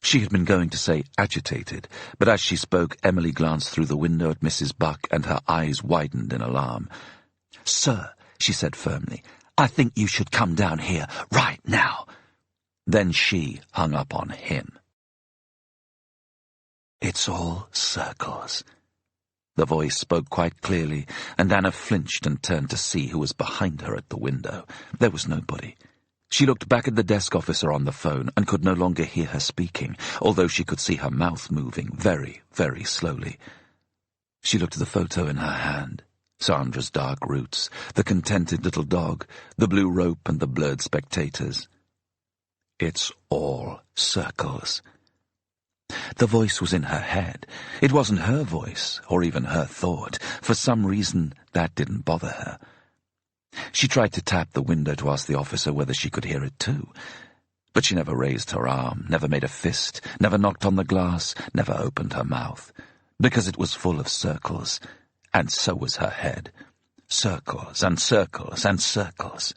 She had been going to say agitated, but as she spoke, Emily glanced through the window at Mrs. Buck and her eyes widened in alarm. "Sir," she said firmly, "I think you should come down here right now." Then she hung up on him. "It's all circles." The voice spoke quite clearly, and Anna flinched and turned to see who was behind her at the window. There was nobody. She looked back at the desk officer on the phone and could no longer hear her speaking, although she could see her mouth moving very, very slowly. She looked at the photo in her hand. Sandra's dark roots, the contented little dog, the blue rope and the blurred spectators. It's all circles. The voice was in her head. It wasn't her voice, or even her thought. For some reason, that didn't bother her. She tried to tap the window to ask the officer whether she could hear it too. But she never raised her arm, never made a fist, never knocked on the glass, never opened her mouth. Because it was full of circles, and so was her head. Circles and circles and circles.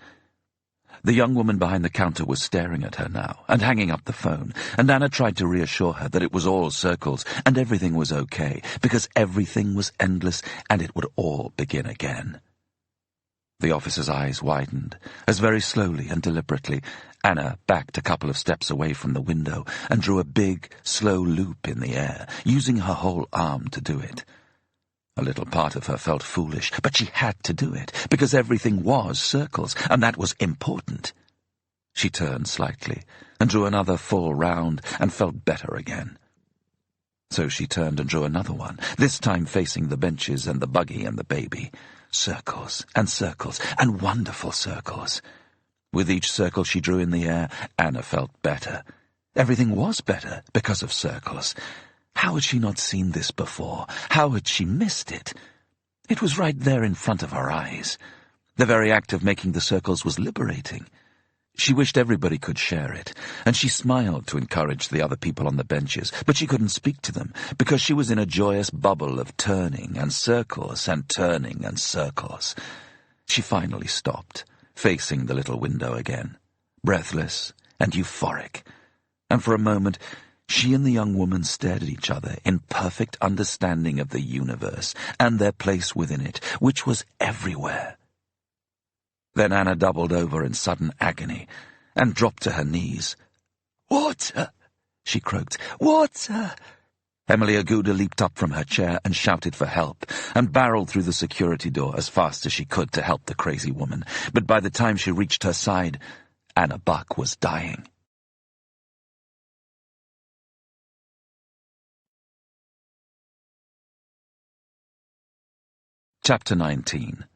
The young woman behind the counter was staring at her now, and hanging up the phone, and Anna tried to reassure her that it was all circles, and everything was okay, because everything was endless, and it would all begin again. The officer's eyes widened, as very slowly and deliberately, Anna backed a couple of steps away from the window, and drew a big, slow loop in the air, using her whole arm to do it. A little part of her felt foolish, but she had to do it, because everything was circles, and that was important. She turned slightly, and drew another full round, and felt better again. So she turned and drew another one, this time facing the benches and the buggy and the baby. Circles, and wonderful circles. With each circle she drew in the air, Anna felt better. Everything was better, because of circles. How had she not seen this before? How had she missed it? It was right there in front of her eyes. The very act of making the circles was liberating. She wished everybody could share it, and she smiled to encourage the other people on the benches, but she couldn't speak to them, because she was in a joyous bubble of turning and circles and turning and circles. She finally stopped, facing the little window again, breathless and euphoric, and for a moment she and the young woman stared at each other in perfect understanding of the universe and their place within it, which was everywhere. Then Anna doubled over in sudden agony and dropped to her knees. "Water!" she croaked. "Water!" Emily Aguda leaped up from her chair and shouted for help, and barreled through the security door as fast as she could to help the crazy woman. But by the time she reached her side, Anna Buck was dying. Chapter 19.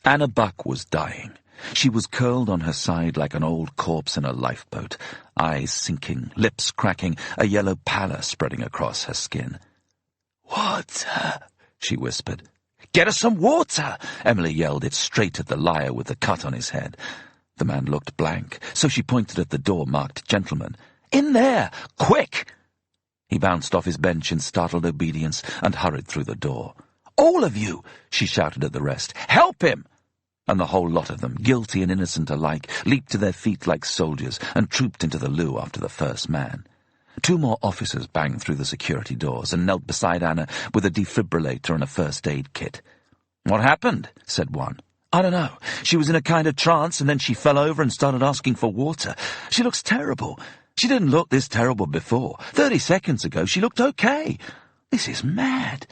Anna Buck was dying. She was curled on her side like an old corpse in a lifeboat, eyes sinking, lips cracking, a yellow pallor spreading across her skin. "Water," she whispered. "Get us some water!" Emily yelled it straight at the liar with the cut on his head. The man looked blank, so she pointed at the door marked "Gentleman." "In there! Quick!" He bounced off his bench in startled obedience and hurried through the door. "All of you!" she shouted at the rest. "Help him!" And the whole lot of them, guilty and innocent alike, leaped to their feet like soldiers and trooped into the loo after the first man. 2 more officers banged through the security doors and knelt beside Anna with a defibrillator and a first aid kit. "What happened?" said one. I don't know. She was in a kind of trance, and then she fell over and started asking for water. She looks terrible. She didn't look this terrible before. 30 seconds ago, she looked okay. This is mad.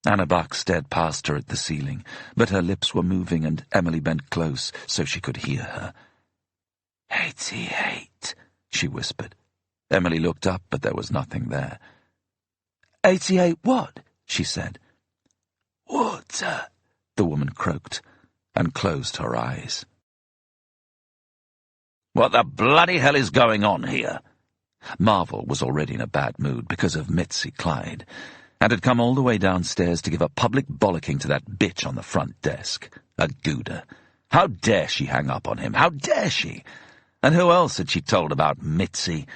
Anna Buck stared past her at the ceiling, but her lips were moving and Emily bent close so she could hear her. 88, she whispered. Emily looked up, but there was nothing there. 88 what? She said. Water, the woman croaked, and closed her eyes. What the bloody hell is going on here? Marvel was already in a bad mood because of Mitzi Clyde, and had come all the way downstairs to give a public bollocking to that bitch on the front desk, a Gouda. How dare she hang up on him? How dare she? And who else had she told about Mitzi?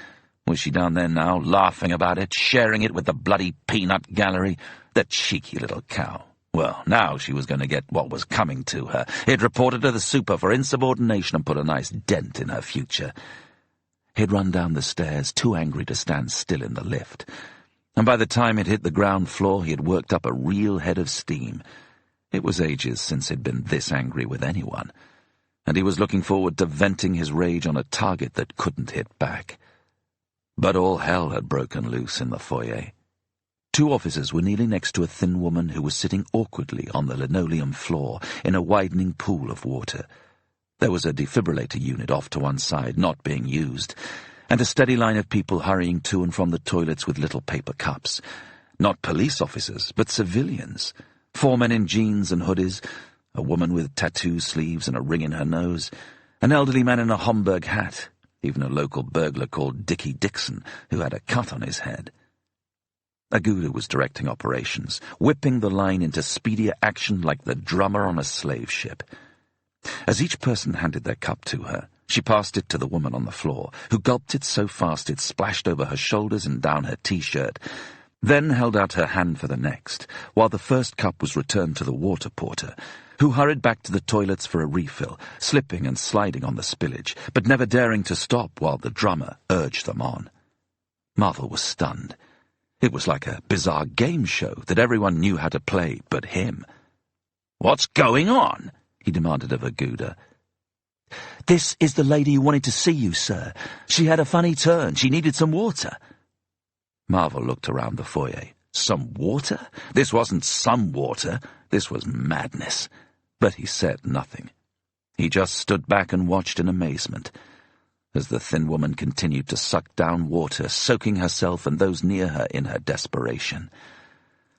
Was she down there now, laughing about it, sharing it with the bloody peanut gallery? The cheeky little cow. Well, now she was going to get what was coming to her. He'd reported to the super for insubordination and put a nice dent in her future. He'd run down the stairs, too angry to stand still in the lift. And by the time it hit the ground floor, he had worked up a real head of steam. It was ages since he'd been this angry with anyone, and he was looking forward to venting his rage on a target that couldn't hit back. But all hell had broken loose in the foyer. 2 officers were kneeling next to a thin woman who was sitting awkwardly on the linoleum floor in a widening pool of water. There was a defibrillator unit off to one side, not being used, and a steady line of people hurrying to and from the toilets with little paper cups. Not police officers, but civilians. 4 men in jeans and hoodies, a woman with tattoo sleeves and a ring in her nose, an elderly man in a Homburg hat, even a local burglar called Dickie Dixon, who had a cut on his head. Aguda was directing operations, whipping the line into speedier action like the drummer on a slave ship. As each person handed their cup to her, she passed it to the woman on the floor, who gulped it so fast it splashed over her shoulders and down her T-shirt, then held out her hand for the next, while the first cup was returned to the water porter, who hurried back to the toilets for a refill, slipping and sliding on the spillage, but never daring to stop while the drummer urged them on. Marvel was stunned. It was like a bizarre game show that everyone knew how to play but him. "What's going on?" he demanded of Aguda. "This is the lady who wanted to see you, sir. She had a funny turn. She needed some water." Marvel looked around the foyer. Some water? This wasn't some water. This was madness. But he said nothing. He just stood back and watched in amazement as the thin woman continued to suck down water, soaking herself and those near her in her desperation.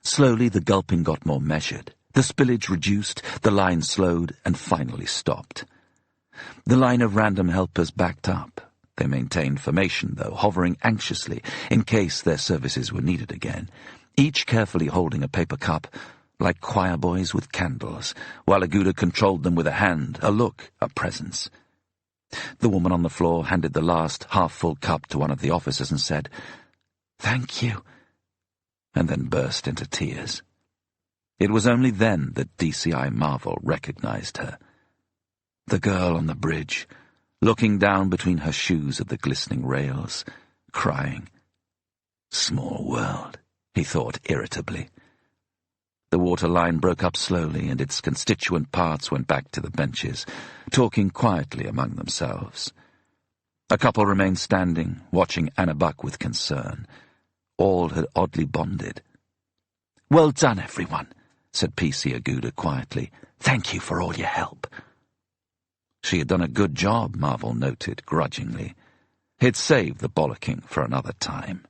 Slowly the gulping got more measured. The spillage reduced, the line slowed, and finally stopped. The line of random helpers backed up. They maintained formation, though, hovering anxiously in case their services were needed again, each carefully holding a paper cup, like choir boys with candles, while Aguda controlled them with a hand, a look, a presence. The woman on the floor handed the last half-full cup to one of the officers and said, "Thank you," and then burst into tears. It was only then that DCI Marvel recognized her. The girl on the bridge, looking down between her shoes at the glistening rails, crying. Small world, he thought irritably. The water line broke up slowly, and its constituent parts went back to the benches, talking quietly among themselves. A couple remained standing, watching Anna Buck with concern. All had oddly bonded. "Well done, everyone," said PC Aguda quietly. "Thank you for all your help." She had done a good job, Marvel noted grudgingly. He'd saved the bollocking for another time.